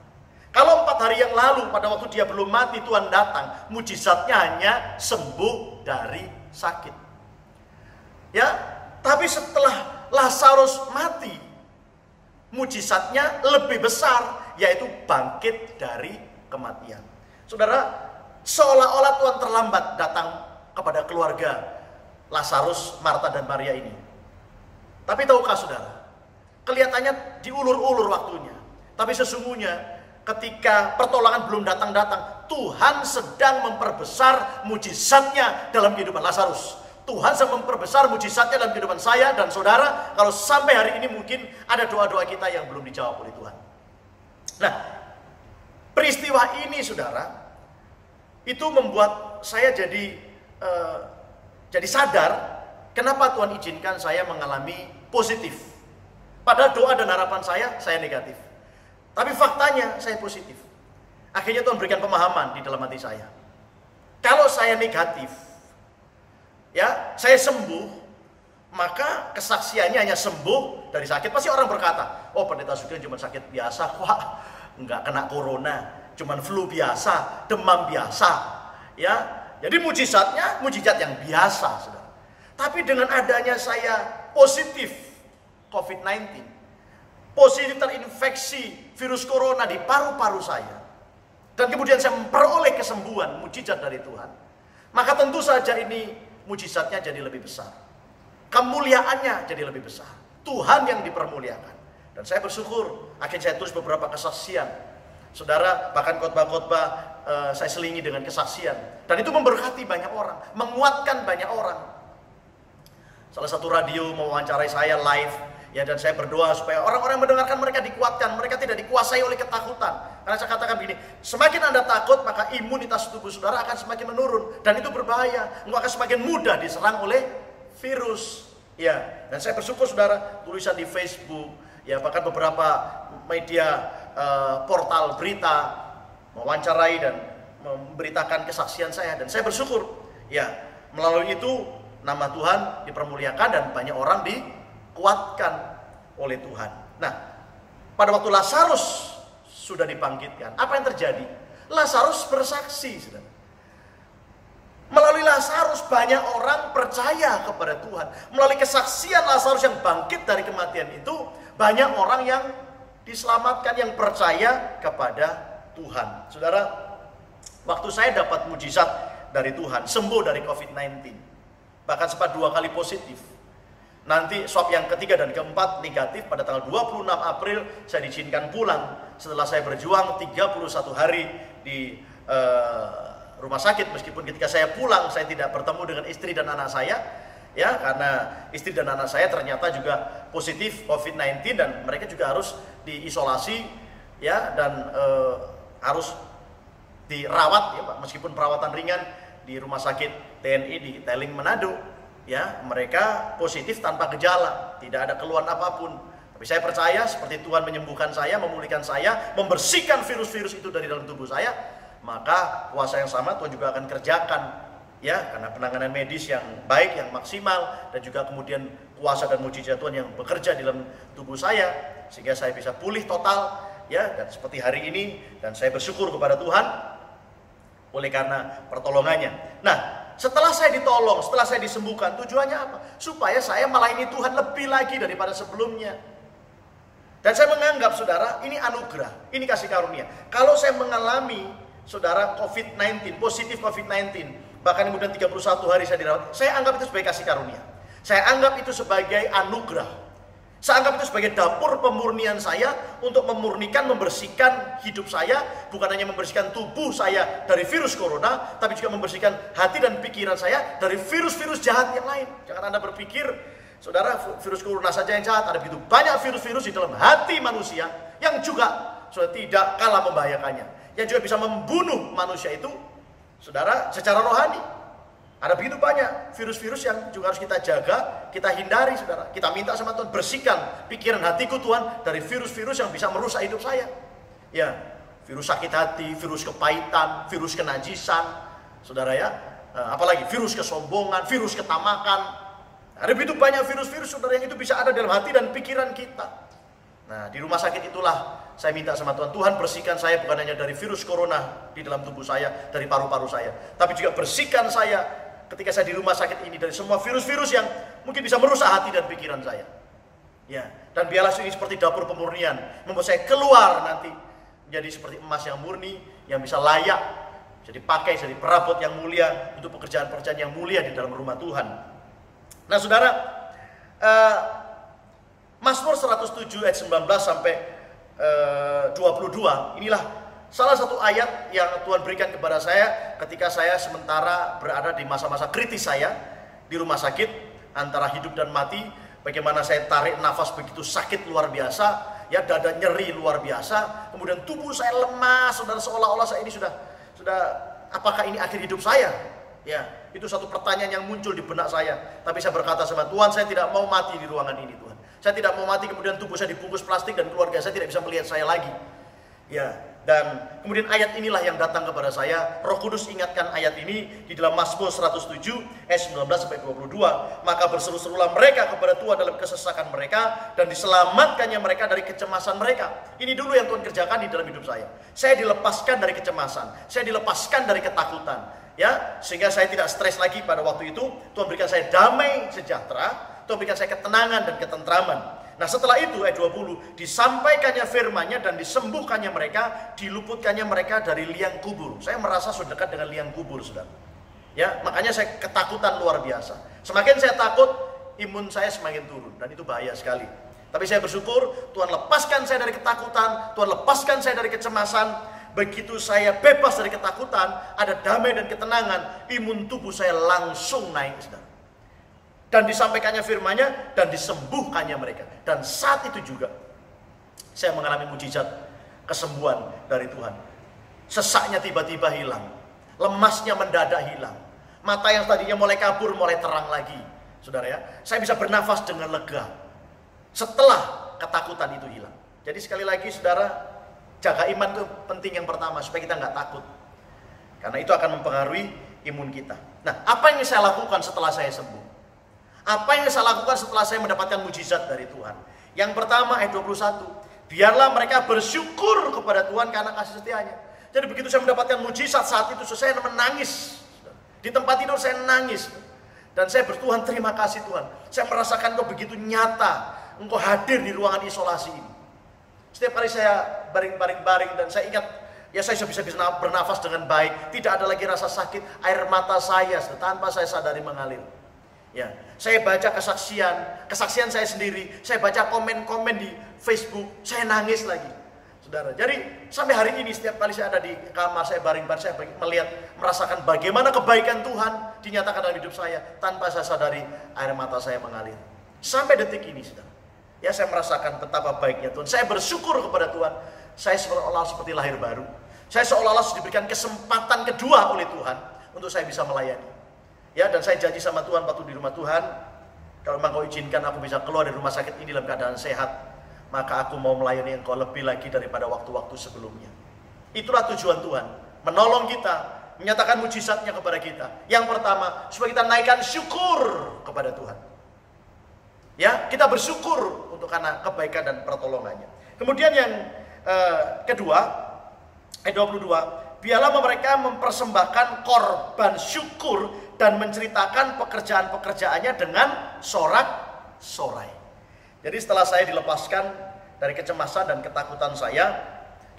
Kalau 4 hari yang lalu pada waktu dia belum mati Tuhan datang, mujizatnya hanya sembuh dari sakit. Ya, tapi setelah Lazarus mati, mujizatnya lebih besar, yaitu bangkit dari kematian. Saudara, seolah-olah Tuhan terlambat datang kepada keluarga Lazarus, Marta dan Maria ini. Tapi tahukah saudara, kelihatannya diulur-ulur waktunya. Tapi sesungguhnya ketika pertolongan belum datang-datang, Tuhan sedang memperbesar mujizatnya dalam kehidupan Lazarus. Tuhan sedang memperbesar mujizatnya dalam kehidupan saya dan saudara. Kalau sampai hari ini mungkin ada doa-doa kita yang belum dijawab oleh Tuhan. Nah, peristiwa ini saudara, itu membuat saya jadi sadar kenapa Tuhan izinkan saya mengalami positif. Padahal doa dan harapan saya negatif. Tapi faktanya saya positif. Akhirnya Tuhan berikan pemahaman di dalam hati saya. Kalau saya negatif, ya, saya sembuh, maka kesaksiannya hanya sembuh dari sakit. Pasti orang berkata, oh pendeta Sugeng cuma sakit biasa, wah enggak kena corona, cuma flu biasa, demam biasa, ya. Jadi mujizatnya mujizat yang biasa, saudara. Tapi dengan adanya saya positif COVID-19, positif terinfeksi virus corona di paru-paru saya, dan kemudian saya memperoleh kesembuhan, mujizat dari Tuhan, maka tentu saja ini mujizatnya jadi lebih besar. Kemuliaannya jadi lebih besar. Tuhan yang dipermuliakan. Dan saya bersyukur, akhirnya saya tulis beberapa kesaksian. Saudara, bahkan khotbah-khotbah saya selingi dengan kesaksian. Dan itu memberkati banyak orang, menguatkan banyak orang. Salah satu radio mewawancarai saya live. Ya, dan saya berdoa supaya orang-orang yang mendengarkan mereka dikuatkan, mereka tidak dikuasai oleh ketakutan. Karena saya katakan begini, semakin Anda takut, maka imunitas tubuh saudara akan semakin menurun, dan itu berbahaya. Engkau akan semakin mudah diserang oleh virus. Ya, dan saya bersyukur saudara, tulisan di Facebook, ya bahkan beberapa media portal berita mewawancarai dan memberitakan kesaksian saya, dan saya bersyukur. Ya, melalui itu nama Tuhan dipermuliakan dan banyak orang dikuatkan oleh Tuhan. Nah, pada waktu Lazarus sudah dibangkitkan, apa yang terjadi? Lazarus bersaksi, saudara. Melalui Lazarus banyak orang percaya kepada Tuhan. Melalui kesaksian Lazarus yang bangkit dari kematian itu, banyak orang yang diselamatkan, yang percaya kepada Tuhan. Saudara, waktu saya dapat mujizat dari Tuhan, sembuh dari COVID-19, bahkan sempat 2 kali positif. Nanti swab yang ketiga dan keempat negatif. Pada tanggal 26 April saya diizinkan pulang setelah saya berjuang 31 hari di rumah sakit. Meskipun ketika saya pulang saya tidak bertemu dengan istri dan anak saya, ya, karena istri dan anak saya ternyata juga positif COVID-19 dan mereka juga harus diisolasi, ya, dan harus dirawat, ya Pak, meskipun perawatan ringan di rumah sakit TNI di Teling Manado. Ya, mereka positif tanpa gejala, tidak ada keluhan apapun. Tapi saya percaya seperti Tuhan menyembuhkan saya, memulihkan saya, membersihkan virus-virus itu dari dalam tubuh saya, maka kuasa yang sama Tuhan juga akan kerjakan. Ya, karena penanganan medis yang baik, yang maksimal, dan juga kemudian kuasa dan mujizat Tuhan yang bekerja di dalam tubuh saya, sehingga saya bisa pulih total, ya, dan seperti hari ini, dan saya bersyukur kepada Tuhan oleh karena pertolongannya. Nah, setelah saya ditolong, setelah saya disembuhkan, tujuannya apa? Supaya saya melayani Tuhan lebih lagi daripada sebelumnya. Dan saya menganggap, saudara, ini anugerah, ini kasih karunia. Kalau saya mengalami, saudara, COVID-19, positif COVID-19, bahkan kemudian 31 hari saya dirawat, saya anggap itu sebagai kasih karunia. Saya anggap itu sebagai anugerah. Saya anggap itu sebagai dapur pemurnian saya untuk memurnikan, membersihkan hidup saya, bukan hanya membersihkan tubuh saya dari virus corona, tapi juga membersihkan hati dan pikiran saya dari virus-virus jahat yang lain. Jangan Anda berpikir, saudara, virus corona saja yang jahat, ada begitu banyak virus-virus di dalam hati manusia yang juga sudah tidak kalah membahayakannya, yang juga bisa membunuh manusia itu, saudara, secara rohani. Ada begitu banyak virus-virus yang juga harus kita jaga, kita hindari, saudara. Kita minta sama Tuhan, bersihkan pikiran hatiku Tuhan dari virus-virus yang bisa merusak hidup saya. Ya, virus sakit hati, virus kepahitan, virus kenajisan, saudara, ya. Apalagi virus kesombongan, virus ketamakan. Ada begitu banyak virus-virus, saudara, yang itu bisa ada dalam hati dan pikiran kita. Nah, di rumah sakit itulah saya minta sama Tuhan, Tuhan bersihkan saya bukan hanya dari virus corona di dalam tubuh saya, dari paru-paru saya, tapi juga bersihkan saya ketika saya di rumah sakit ini dari semua virus-virus yang mungkin bisa merusak hati dan pikiran saya. Ya, dan biarlah ini seperti dapur pemurnian, membuat saya keluar nanti menjadi seperti emas yang murni, yang bisa layak, bisa dipakai, jadi perabot yang mulia untuk pekerjaan-pekerjaan yang mulia di dalam rumah Tuhan. Nah, saudara, Mazmur 107 ayat 19 sampai 22, inilah salah satu ayat yang Tuhan berikan kepada saya ketika saya sementara berada di masa-masa kritis saya di rumah sakit antara hidup dan mati. Bagaimana saya tarik nafas begitu sakit luar biasa, ya, dada nyeri luar biasa, kemudian tubuh saya lemas, saudara, seolah-olah saya ini sudah apakah ini akhir hidup saya? Ya, itu satu pertanyaan yang muncul di benak saya. Tapi saya berkata sama Tuhan, saya tidak mau mati di ruangan ini, Tuhan. Saya tidak mau mati kemudian tubuh saya dibungkus plastik dan keluarga saya tidak bisa melihat saya lagi. Ya, dan kemudian ayat inilah yang datang kepada saya. Roh Kudus ingatkan ayat ini di dalam Mazmur 107 ayat 19 sampai 22. Maka berseru-serulah mereka kepada Tuhan dalam kesesakan mereka, dan diselamatkannya mereka dari kecemasan mereka. Ini dulu yang Tuhan kerjakan di dalam hidup saya. Saya dilepaskan dari kecemasan, saya dilepaskan dari ketakutan, ya, sehingga saya tidak stres lagi pada waktu itu. Tuhan berikan saya damai sejahtera, Tuhan berikan saya ketenangan dan ketentraman. Nah, setelah itu ayat 20, disampaikannya firman-Nya dan disembuhkannya mereka, diluputkannya mereka dari liang kubur. Saya merasa sudah dekat dengan liang kubur, saudara. Ya, makanya saya ketakutan luar biasa. Semakin saya takut, imun saya semakin turun, dan itu bahaya sekali. Tapi saya bersyukur Tuhan lepaskan saya dari ketakutan, Tuhan lepaskan saya dari kecemasan. Begitu saya bebas dari ketakutan, ada damai dan ketenangan, imun tubuh saya langsung naik, saudara. dan disampaikannya firman-Nya dan disembuhkannya mereka. Dan saat itu juga saya mengalami mujizat kesembuhan dari Tuhan. Sesaknya tiba-tiba hilang, lemasnya mendadak hilang, mata yang tadinya mulai kabur mulai terang lagi. Saudara ya, saya bisa bernafas dengan lega setelah ketakutan itu hilang. Jadi sekali lagi saudara, jaga iman itu penting yang pertama supaya kita nggak takut. Karena itu akan mempengaruhi imun kita. Nah, apa yang saya lakukan setelah saya sembuh? Apa yang saya lakukan setelah saya mendapatkan mujizat dari Tuhan? Yang pertama ayat 21. Biarlah mereka bersyukur kepada Tuhan karena kasih setianya. Jadi begitu saya mendapatkan mujizat saat itu, saya menangis. Di tempat tidur saya nangis. Dan saya bertuhan, terima kasih Tuhan. Saya merasakan Engkau begitu nyata. Engkau hadir di ruangan isolasi ini. Setiap kali saya baring-baring dan saya ingat, ya saya bisa bernafas dengan baik. Tidak ada lagi rasa sakit. Air mata saya tanpa saya sadari mengalir. Ya, saya baca kesaksian saya sendiri. Saya baca komen-komen di Facebook. Saya nangis lagi, saudara. Jadi sampai hari ini setiap kali saya ada di kamar, saya baring-baring, saya merasakan bagaimana kebaikan Tuhan dinyatakan dalam hidup saya tanpa saya sadari air mata saya mengalir. Sampai detik ini, saudara. Ya, saya merasakan betapa baiknya Tuhan. Saya bersyukur kepada Tuhan. Saya seolah-olah seperti lahir baru. Saya seolah-olah diberikan kesempatan kedua oleh Tuhan untuk saya bisa melayani. Ya, dan saya janji sama Tuhan waktu di rumah Tuhan, kalau memang Kau izinkan aku bisa keluar dari rumah sakit ini dalam keadaan sehat, maka aku mau melayani Engkau lebih lagi daripada waktu-waktu sebelumnya. Itulah tujuan Tuhan, menolong kita, menyatakan mujizatnya kepada kita. Yang pertama, supaya kita naikkan syukur kepada Tuhan. Ya, kita bersyukur untuk karena kebaikan dan pertolongannya. Kemudian yang kedua, ayat 22, biarlah mereka mempersembahkan korban syukur dan menceritakan pekerjaan-pekerjaannya dengan sorak-sorai. Jadi setelah saya dilepaskan dari kecemasan dan ketakutan saya,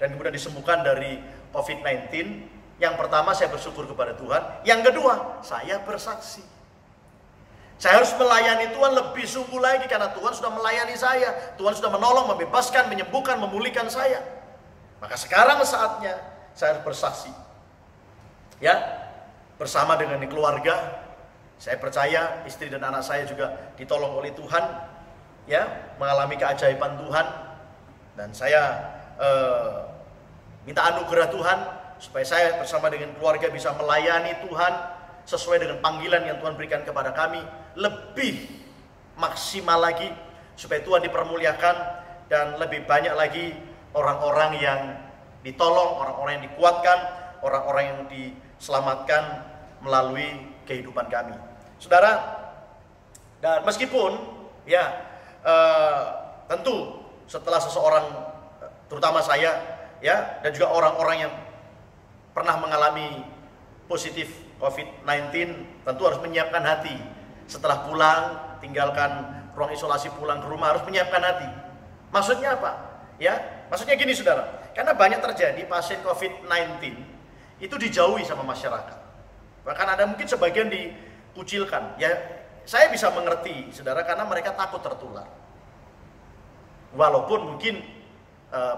dan kemudian disembuhkan dari COVID-19, yang pertama saya bersyukur kepada Tuhan. Yang kedua, saya bersaksi. Saya harus melayani Tuhan lebih sungguh lagi karena Tuhan sudah melayani saya. Tuhan sudah menolong, membebaskan, menyembuhkan, memulihkan saya. Maka sekarang saatnya saya harus bersaksi. Ya, bersama dengan keluarga, saya percaya istri dan anak saya juga ditolong oleh Tuhan, ya, mengalami keajaiban Tuhan, dan saya minta anugerah Tuhan supaya saya bersama dengan keluarga bisa melayani Tuhan sesuai dengan panggilan yang Tuhan berikan kepada kami lebih maksimal lagi, supaya Tuhan dipermuliakan dan lebih banyak lagi orang-orang yang ditolong, orang-orang yang dikuatkan, orang-orang yang diselamatkan melalui kehidupan kami, saudara. Dan meskipun ya tentu setelah seseorang, terutama saya ya, dan juga orang-orang yang pernah mengalami positif COVID-19 tentu harus menyiapkan hati. Setelah pulang, tinggalkan ruang isolasi, pulang ke rumah harus menyiapkan hati. Maksudnya apa? Ya, maksudnya gini saudara, karena banyak terjadi pasien COVID-19 itu dijauhi sama masyarakat. Bahkan ada mungkin sebagian dikucilkan. Ya, saya bisa mengerti saudara, karena mereka takut tertular. Walaupun mungkin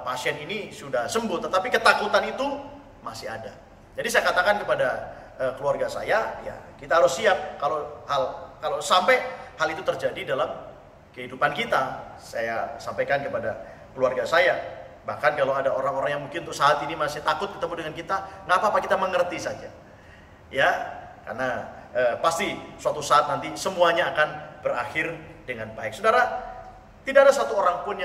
pasien ini sudah sembuh, tetapi ketakutan itu masih ada. Jadi saya katakan kepada keluarga saya, ya kita harus siap kalau sampai hal itu terjadi dalam kehidupan kita. Saya sampaikan kepada keluarga saya, bahkan kalau ada orang-orang yang mungkin untuk saat ini masih takut ketemu dengan kita, nggak apa-apa, kita mengerti saja. Ya, karena pasti suatu saat nanti semuanya akan berakhir dengan baik. Saudara, tidak ada satu orang pun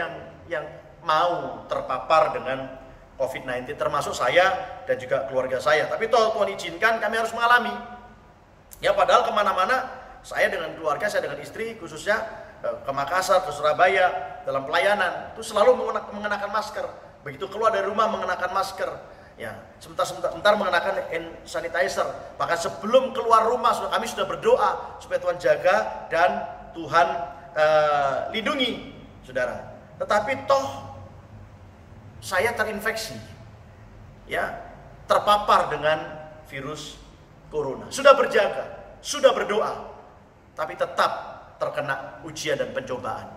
yang mau terpapar dengan COVID-19, termasuk saya dan juga keluarga saya. Tapi Tuhan izinkan kami harus mengalami. Ya, padahal kemana-mana saya dengan keluarga, saya dengan istri khususnya ke Makassar, ke Surabaya dalam pelayanan itu selalu mengenakan masker. Begitu keluar dari rumah mengenakan masker. Ya, sebentar mengenakan hand sanitizer. Bahkan sebelum keluar rumah kami sudah berdoa supaya Tuhan jaga dan Tuhan lindungi, saudara. Tetapi toh saya terinfeksi, ya, terpapar dengan virus corona. Sudah berjaga, sudah berdoa, tapi tetap terkena ujian dan pencobaan.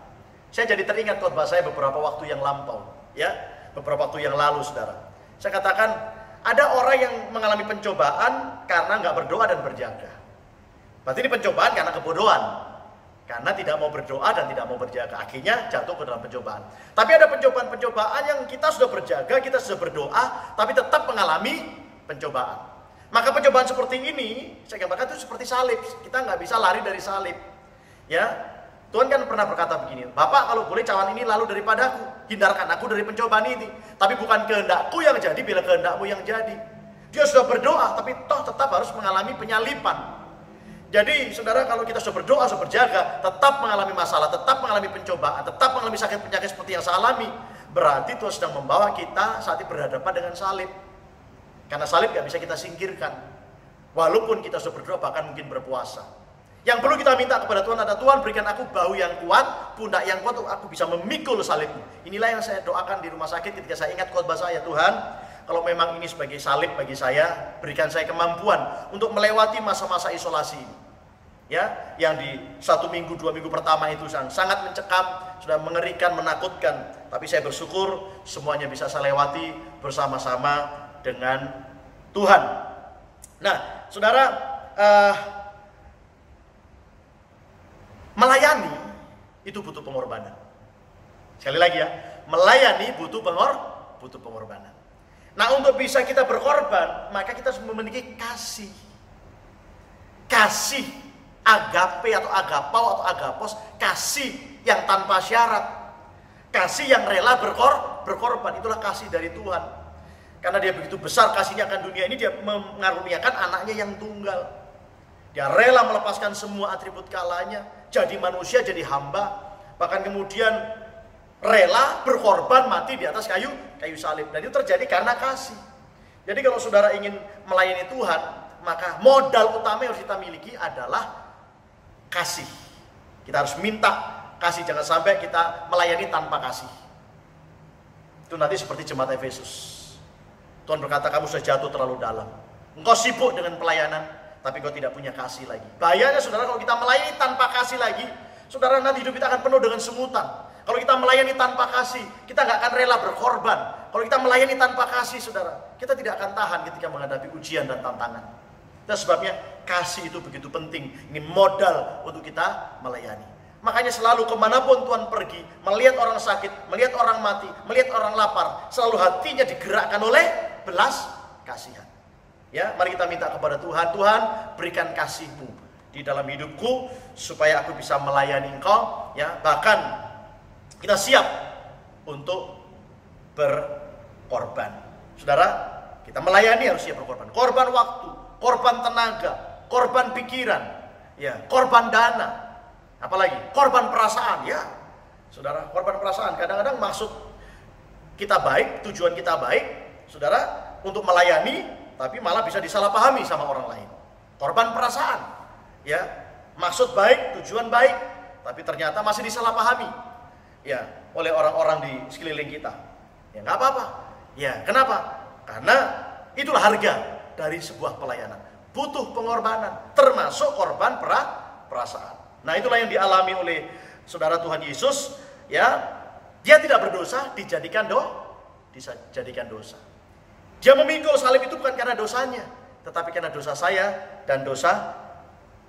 Saya jadi teringat khotbah saya beberapa waktu yang lampau, ya, beberapa waktu yang lalu, saudara. Saya katakan ada orang yang mengalami pencobaan karena nggak berdoa dan berjaga. Berarti ini pencobaan karena kebodohan. karena tidak mau berdoa dan tidak mau berjaga. Akhirnya jatuh ke dalam pencobaan. Tapi ada pencobaan-pencobaan yang kita sudah berjaga, kita sudah berdoa, tapi tetap mengalami pencobaan. Maka pencobaan seperti ini, saya gambarkan itu seperti salib. Kita nggak bisa lari dari salib. Ya, Tuhan kan pernah berkata begini, Bapak kalau boleh cawan ini lalu daripadaku, hindarkan aku dari pencobaan ini. Tapi bukan kehendakku yang jadi, bila kehendakmu yang jadi. Dia sudah berdoa, tapi toh tetap harus mengalami penyalipan. Jadi saudara, kalau kita sudah berdoa, sudah berjaga, tetap mengalami masalah, tetap mengalami pencobaan, tetap mengalami sakit penyakit seperti yang saya alami, berarti Tuhan sedang membawa kita saat ini berhadapan dengan salib. Karena salib gak bisa kita singkirkan, walaupun kita sudah berdoa, bahkan mungkin berpuasa. Yang perlu kita minta kepada Tuhan adalah, Tuhan berikan aku bahu yang kuat, pundak yang kuat, untuk aku bisa memikul salibmu. Inilah yang saya doakan di rumah sakit ketika saya ingat khotbah saya, Tuhan, kalau memang ini sebagai salib bagi saya, berikan saya kemampuan untuk melewati masa-masa isolasi ini. Ya, yang di 1 minggu, 2 minggu pertama itu sangat mencekam, sudah mengerikan, menakutkan. Tapi saya bersyukur semuanya bisa saya lewati bersama-sama dengan Tuhan. Nah, saudara, melayani itu butuh pengorbanan. Sekali lagi ya, melayani butuh pengorbanan. Nah, untuk bisa kita berkorban, maka kita harus memiliki kasih. Kasih agape atau agapau atau agapos, kasih yang tanpa syarat. Kasih yang rela berkorban, itulah kasih dari Tuhan. Karena dia begitu besar kasihnya akan dunia ini, dia mengaruniakan anaknya yang tunggal. Dia rela melepaskan semua atribut kalanya, jadi manusia, jadi hamba. Bahkan kemudian rela berkorban mati di atas kayu salib. Dan itu terjadi karena kasih. Jadi kalau saudara ingin melayani Tuhan, maka modal utama yang harus kita miliki adalah kasih. Kita harus minta kasih, jangan sampai kita melayani tanpa kasih. Itu nanti seperti jemaat Efesus. Tuhan berkata, kamu sudah jatuh terlalu dalam. Engkau sibuk dengan pelayanan, tapi engkau tidak punya kasih lagi. Bahayanya saudara, kalau kita melayani tanpa kasih lagi, saudara, nanti hidup kita akan penuh dengan semutan. Kalau kita melayani tanpa kasih, kita nggak akan rela berkorban. Kalau kita melayani tanpa kasih, saudara, kita tidak akan tahan ketika menghadapi ujian dan tantangan. Dan sebabnya kasih itu begitu penting. Ini modal untuk kita melayani. Makanya selalu kemanapun Tuhan pergi, melihat orang sakit, melihat orang mati, melihat orang lapar, selalu hatinya digerakkan oleh belas kasihan. Ya, mari kita minta kepada Tuhan, Tuhan berikan kasih-Mu di dalam hidupku supaya aku bisa melayani Engkau. Ya, bahkan kita siap untuk berkorban. Saudara, kita melayani harus siap berkorban. Korban waktu, korban tenaga, korban pikiran, ya, korban dana, apalagi korban perasaan. Ya, saudara, korban perasaan. Kadang-kadang maksud kita baik, tujuan kita baik, saudara, untuk melayani, tapi malah bisa disalahpahami sama orang lain. Korban perasaan, ya, maksud baik, tujuan baik, tapi ternyata masih disalahpahami, ya, oleh orang-orang di sekeliling kita. Ya, nggak apa-apa. Ya, kenapa? Karena itulah harga dari sebuah pelayanan. Butuh pengorbanan, termasuk korban perasaan. Nah, itulah yang dialami oleh saudara Tuhan Yesus. Ya, dia tidak berdosa, dijadikan dosa. Dia memikul salib itu bukan karena dosanya, tetapi karena dosa saya dan dosa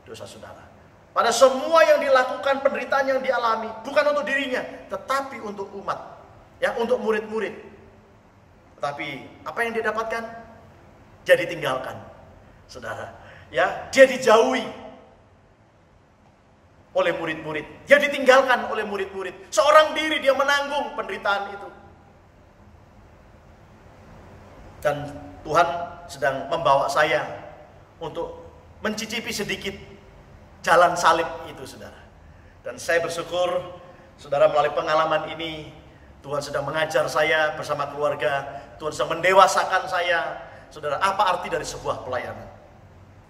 saudara. Pada semua yang dilakukan, penderitaan yang dialami, bukan untuk dirinya, tetapi untuk umat, ya, untuk murid-murid. Tetapi apa yang dia dapatkan? Dia ditinggalkan, saudara. Ya, dia dijauhi oleh murid-murid. Dia ditinggalkan oleh murid-murid. Seorang diri dia menanggung penderitaan itu. Dan Tuhan sedang membawa saya untuk mencicipi sedikit jalan salib itu, saudara. Dan saya bersyukur, saudara, melalui pengalaman ini Tuhan sedang mengajar saya bersama keluarga. Tuhan sedang mendewasakan saya, saudara. Apa arti dari sebuah pelayanan?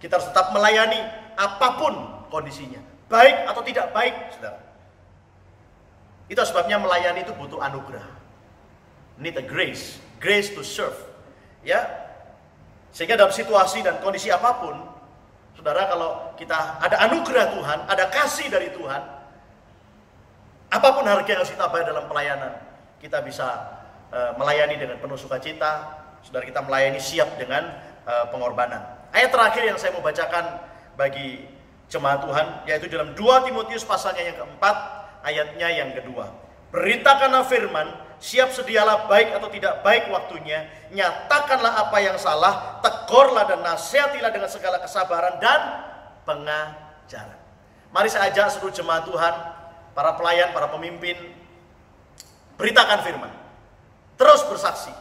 Kita harus tetap melayani apapun kondisinya, baik atau tidak baik, saudara. Itu sebabnya melayani itu butuh anugerah. Need a grace to serve. Ya, sehingga dalam situasi dan kondisi apapun, saudara, kalau kita ada anugerah Tuhan, ada kasih dari Tuhan, apapun harga yang harus kita bayar dalam pelayanan, kita bisa melayani dengan penuh sukacita. Saudara, kita melayani siap dengan pengorbanan. Ayat terakhir yang saya mau bacakan bagi jemaat Tuhan, yaitu dalam 2 Timotius pasalnya yang keempat, ayatnya yang kedua. Beritakanlah firman, siap sedialah baik atau tidak baik waktunya, nyatakanlah apa yang salah, tegurlah dan nasihatilah dengan segala kesabaran dan pengajaran. Mari saya ajak seluruh jemaat Tuhan, para pelayan, para pemimpin, beritakan firman. Terus bersaksi.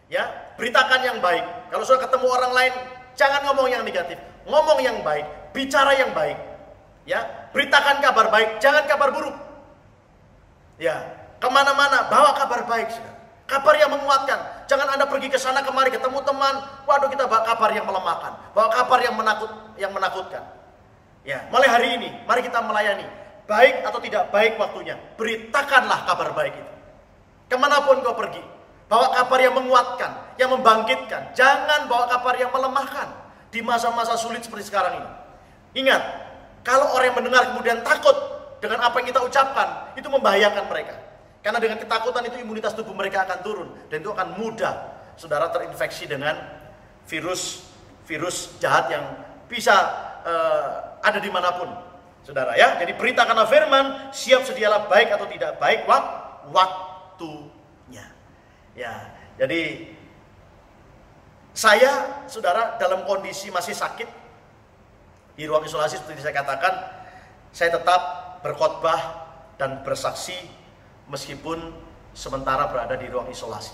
Ya, beritakan yang baik. Kalau sudah ketemu orang lain, jangan ngomong yang negatif, ngomong yang baik, bicara yang baik. Ya, beritakan kabar baik, jangan kabar buruk. Ya, kemana-mana bawa kabar baik, saudara. Kabar yang menguatkan. Jangan Anda pergi ke sana kemari ketemu teman, waduh kita bawa kabar yang melemahkan, bawa kabar yang menakutkan. Ya, mulai hari ini, mari kita melayani. Baik atau tidak baik waktunya, beritakanlah kabar baik itu. Kemanapun kau pergi, bawa kabar yang menguatkan, yang membangkitkan. Jangan bawa kabar yang melemahkan di masa-masa sulit seperti sekarang ini. Ingat, kalau orang yang mendengar kemudian takut dengan apa yang kita ucapkan, itu membahayakan mereka. Karena dengan ketakutan itu imunitas tubuh mereka akan turun, dan itu akan mudah saudara terinfeksi dengan virus jahat yang bisa ada dimanapun, saudara ya. Jadi beritakanlah firman, siap sedialah baik atau tidak baik waktunya. Ya, jadi saya, saudara, dalam kondisi masih sakit di ruang isolasi seperti saya katakan, saya tetap berkhotbah dan bersaksi meskipun sementara berada di ruang isolasi.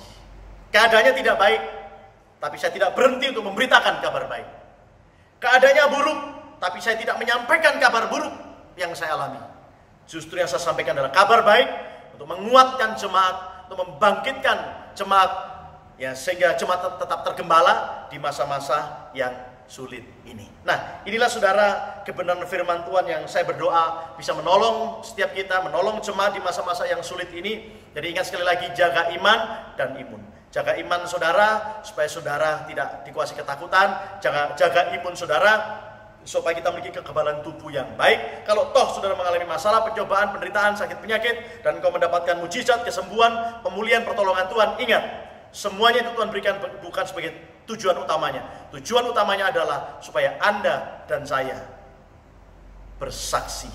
Keadaannya tidak baik, tapi saya tidak berhenti untuk memberitakan kabar baik. Keadaannya buruk, tapi saya tidak menyampaikan kabar buruk yang saya alami. Justru yang saya sampaikan adalah kabar baik untuk menguatkan jemaat, untuk membangkitkan jemaat, ya, sehingga jemaat tetap tergembala di masa-masa yang sulit ini. Nah, inilah saudara kebenaran firman Tuhan yang saya berdoa bisa menolong setiap kita, menolong jemaat di masa-masa yang sulit ini. Jadi ingat sekali lagi, jaga iman dan imun. Jaga iman saudara supaya saudara tidak dikuasai ketakutan. Jaga imun saudara supaya kita memiliki kekebalan tubuh yang baik. Kalau toh saudara mengalami masalah, pencobaan, penderitaan, sakit penyakit, dan engkau mendapatkan mujizat, kesembuhan, pemulihan, pertolongan Tuhan, ingat, semuanya itu Tuhan berikan bukan sebagai tujuan utamanya. Tujuan utamanya adalah supaya Anda dan saya bersaksi,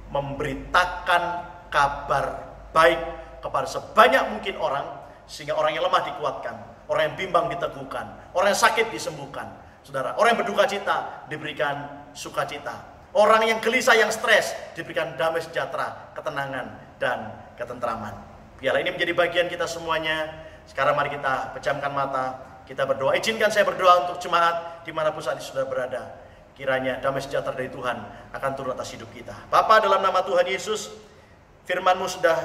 memberitakan kabar baik kepada sebanyak mungkin orang, sehingga orang yang lemah dikuatkan, orang yang bimbang diteguhkan, orang yang sakit disembuhkan, saudara. Orang yang berduka cita diberikan sukacita, orang yang gelisah, yang stres diberikan damai sejahtera, ketenangan dan ketentraman. Biarlah ini menjadi bagian kita semuanya. Sekarang mari kita pejamkan mata, kita berdoa. Izinkan saya berdoa untuk jemaat dimanapun saat ini sudah berada. Kiranya damai sejahtera dari Tuhan akan turun atas hidup kita. Bapa, dalam nama Tuhan Yesus, firman-Mu sudah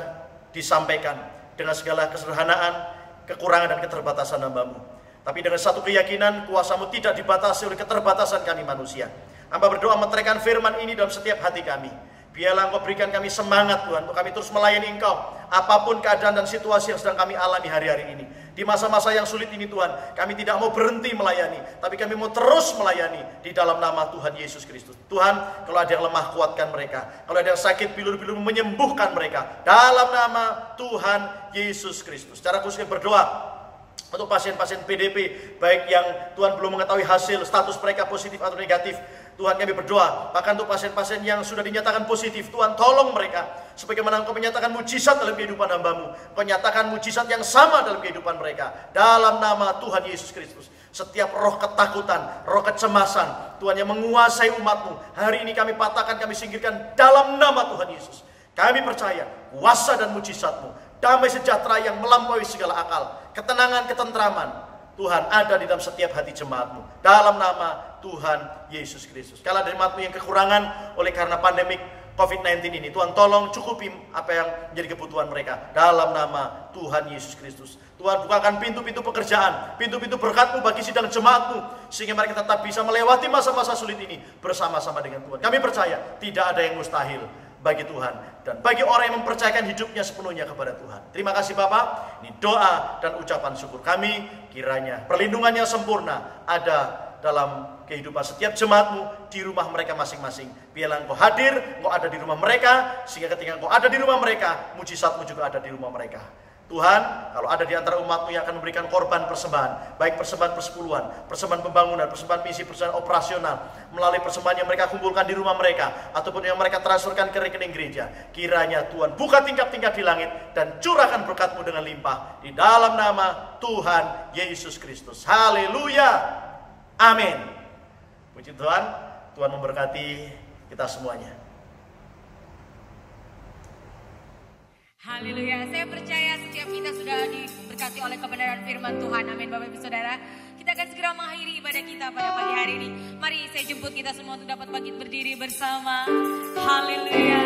disampaikan dengan segala kesederhanaan, kekurangan dan keterbatasan hamba-Mu. Tapi dengan satu keyakinan, kuasa-Mu tidak dibatasi oleh keterbatasan kami manusia. Hamba berdoa meteraikan firman ini dalam setiap hati kami. Biarlah Engkau berikan kami semangat Tuhan, untuk kami terus melayani Engkau, apapun keadaan dan situasi yang sedang kami alami hari-hari ini. Di masa-masa yang sulit ini Tuhan, kami tidak mau berhenti melayani, tapi kami mau terus melayani di dalam nama Tuhan Yesus Kristus. Tuhan, kalau ada yang lemah, kuatkan mereka. Kalau ada yang sakit, bilur-bilur menyembuhkan mereka. Dalam nama Tuhan Yesus Kristus. Secara khusus berdoa untuk pasien-pasien PDP, baik yang Tuhan belum mengetahui hasil status mereka positif atau negatif. Tuhan, kami berdoa, bahkan untuk pasien-pasien yang sudah dinyatakan positif, Tuhan tolong mereka, sebagaimana Engkau menyatakan mujizat dalam kehidupan hamba-Mu, Engkau nyatakan mujizat yang sama dalam kehidupan mereka. Dalam nama Tuhan Yesus Kristus, setiap roh ketakutan, roh kecemasan, Tuhan yang menguasai umat-Mu, hari ini kami patahkan, kami singkirkan dalam nama Tuhan Yesus. Kami percaya kuasa dan mujizat-Mu, damai sejahtera yang melampaui segala akal, ketenangan, ketentraman, Tuhan ada di dalam setiap hati jemaat-Mu. Dalam nama Tuhan Yesus Kristus. Kalau ada jemaat-Mu yang kekurangan oleh karena pandemik COVID-19 ini, Tuhan tolong cukupi apa yang menjadi kebutuhan mereka. Dalam nama Tuhan Yesus Kristus. Tuhan bukakan pintu-pintu pekerjaan, pintu-pintu berkat-Mu bagi sidang jemaat-Mu, sehingga mereka tetap bisa melewati masa-masa sulit ini bersama-sama dengan Tuhan. Kami percaya tidak ada yang mustahil bagi Tuhan dan bagi orang yang mempercayakan hidupnya sepenuhnya kepada Tuhan. Terima kasih Bapak. Ini doa dan ucapan syukur kami, kiranya perlindungannya sempurna ada dalam kehidupan setiap jemaat-Mu di rumah mereka masing-masing. Biarlah Engkau hadir, Engkau ada di rumah mereka, sehingga ketika Engkau ada di rumah mereka, mujizat-Mu juga ada di rumah mereka. Tuhan, kalau ada di antara umat-Mu yang akan memberikan korban persembahan, baik persembahan persepuluhan, persembahan pembangunan, persembahan misi, persembahan operasional, melalui persembahan yang mereka kumpulkan di rumah mereka, ataupun yang mereka transferkan ke rekening gereja, kiranya Tuhan buka tingkap-tingkap di langit, dan curahkan berkat-Mu dengan limpah, di dalam nama Tuhan Yesus Kristus. Haleluya, amin. Puji Tuhan, Tuhan memberkati kita semuanya. Haleluya, saya percaya setiap kita sudah diberkati oleh kebenaran firman Tuhan. Amin Bapak Ibu Saudara. Kita akan segera mengakhiri ibadah kita pada pagi hari ini. Mari saya jemput kita semua untuk dapat bangkit berdiri bersama. Haleluya.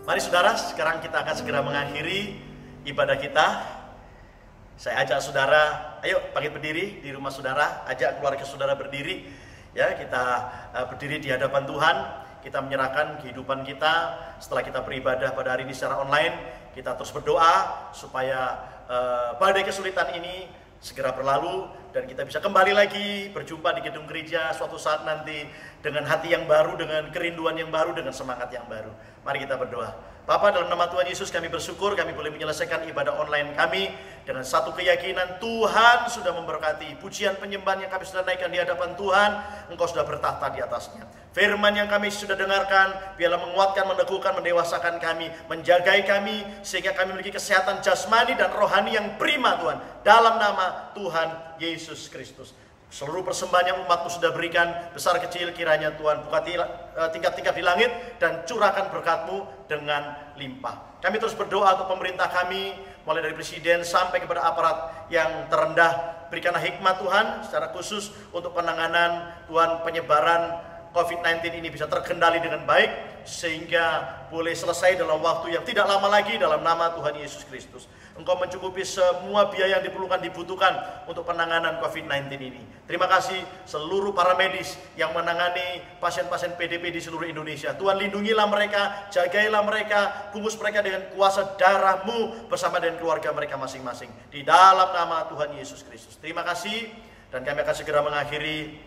Mari saudara, sekarang kita akan segera mengakhiri ibadah kita. Saya ajak saudara, ayo bangkit berdiri di rumah saudara, ajak keluarga saudara berdiri. Ya, kita berdiri di hadapan Tuhan, kita menyerahkan kehidupan kita setelah kita beribadah pada hari ini secara online. Kita terus berdoa supaya badai kesulitan ini segera berlalu dan kita bisa kembali lagi berjumpa di gedung gereja suatu saat nanti dengan hati yang baru, dengan kerinduan yang baru, dengan semangat yang baru. Mari kita berdoa. Bapa, dalam nama Tuhan Yesus kami bersyukur kami boleh menyelesaikan ibadah online kami dengan satu keyakinan Tuhan sudah memberkati. Pujian penyembahan yang kami sudah naikkan di hadapan Tuhan, Engkau sudah bertahta di atasnya. Firman yang kami sudah dengarkan, biarlah menguatkan, meneguhkan, mendewasakan kami, menjagai kami, sehingga kami memiliki kesehatan jasmani dan rohani yang prima Tuhan. Dalam nama Tuhan Yesus Kristus. Seluruh persembahan yang umat-Mu sudah berikan, besar kecil kiranya Tuhan buka tingkap-tingkap di langit dan curahkan berkat-Mu dengan limpah. Kami terus berdoa untuk pemerintah kami, mulai dari presiden sampai kepada aparat yang terendah. Berikanlah hikmat Tuhan secara khusus untuk penanganan Tuhan penyebaran COVID-19 ini bisa terkendali dengan baik, sehingga boleh selesai dalam waktu yang tidak lama lagi dalam nama Tuhan Yesus Kristus. Engkau mencukupi semua biaya yang dibutuhkan untuk penanganan COVID-19 ini. Terima kasih seluruh para medis yang menangani pasien-pasien PDP di seluruh Indonesia. Tuhan lindungilah mereka, jagailah mereka, bungkus mereka dengan kuasa darah-Mu bersama dengan keluarga mereka masing-masing. Di dalam nama Tuhan Yesus Kristus. Terima kasih dan kami akan segera mengakhiri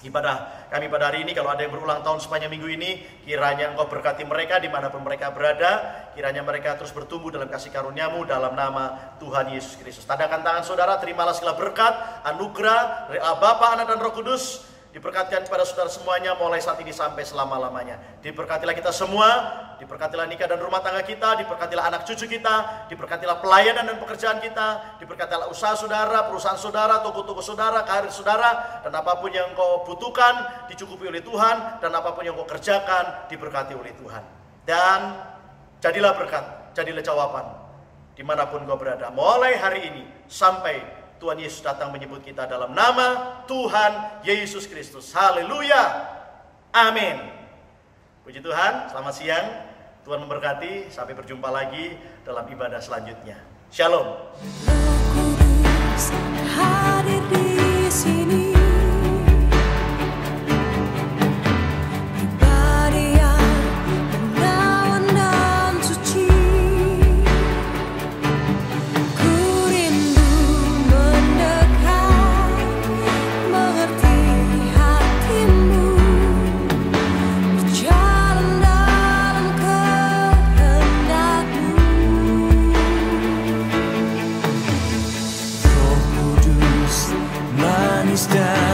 ibadah kami pada hari ini. Kalau ada yang berulang tahun sepanjang minggu ini, kiranya Engkau berkati mereka dimanapun mereka berada. Kiranya mereka terus bertumbuh dalam kasih karunia-Mu dalam nama Tuhan Yesus Kristus. Tadakan tangan saudara, terimalah segala berkat, anugerah dari Bapa, Anak dan Roh Kudus diberkatikan kepada saudara semuanya mulai saat ini sampai selama-lamanya. Diberkatilah kita semua, diberkatilah nikah dan rumah tangga kita, diberkatilah anak cucu kita, diberkatilah pelayanan dan pekerjaan kita, diberkatilah usaha saudara, perusahaan saudara, toko-toko saudara, karir saudara, dan apapun yang Engkau butuhkan dicukupi oleh Tuhan, dan apapun yang Engkau kerjakan diberkati oleh Tuhan. Dan jadilah berkat, jadilah jawaban dimanapun Engkau berada mulai hari ini sampai Tuhan Yesus datang menyebut kita dalam nama Tuhan Yesus Kristus. Haleluya. Amin. Puji Tuhan, selamat siang. Tuhan memberkati. Sampai berjumpa lagi dalam ibadah selanjutnya. Shalom. Hadir di sini. Down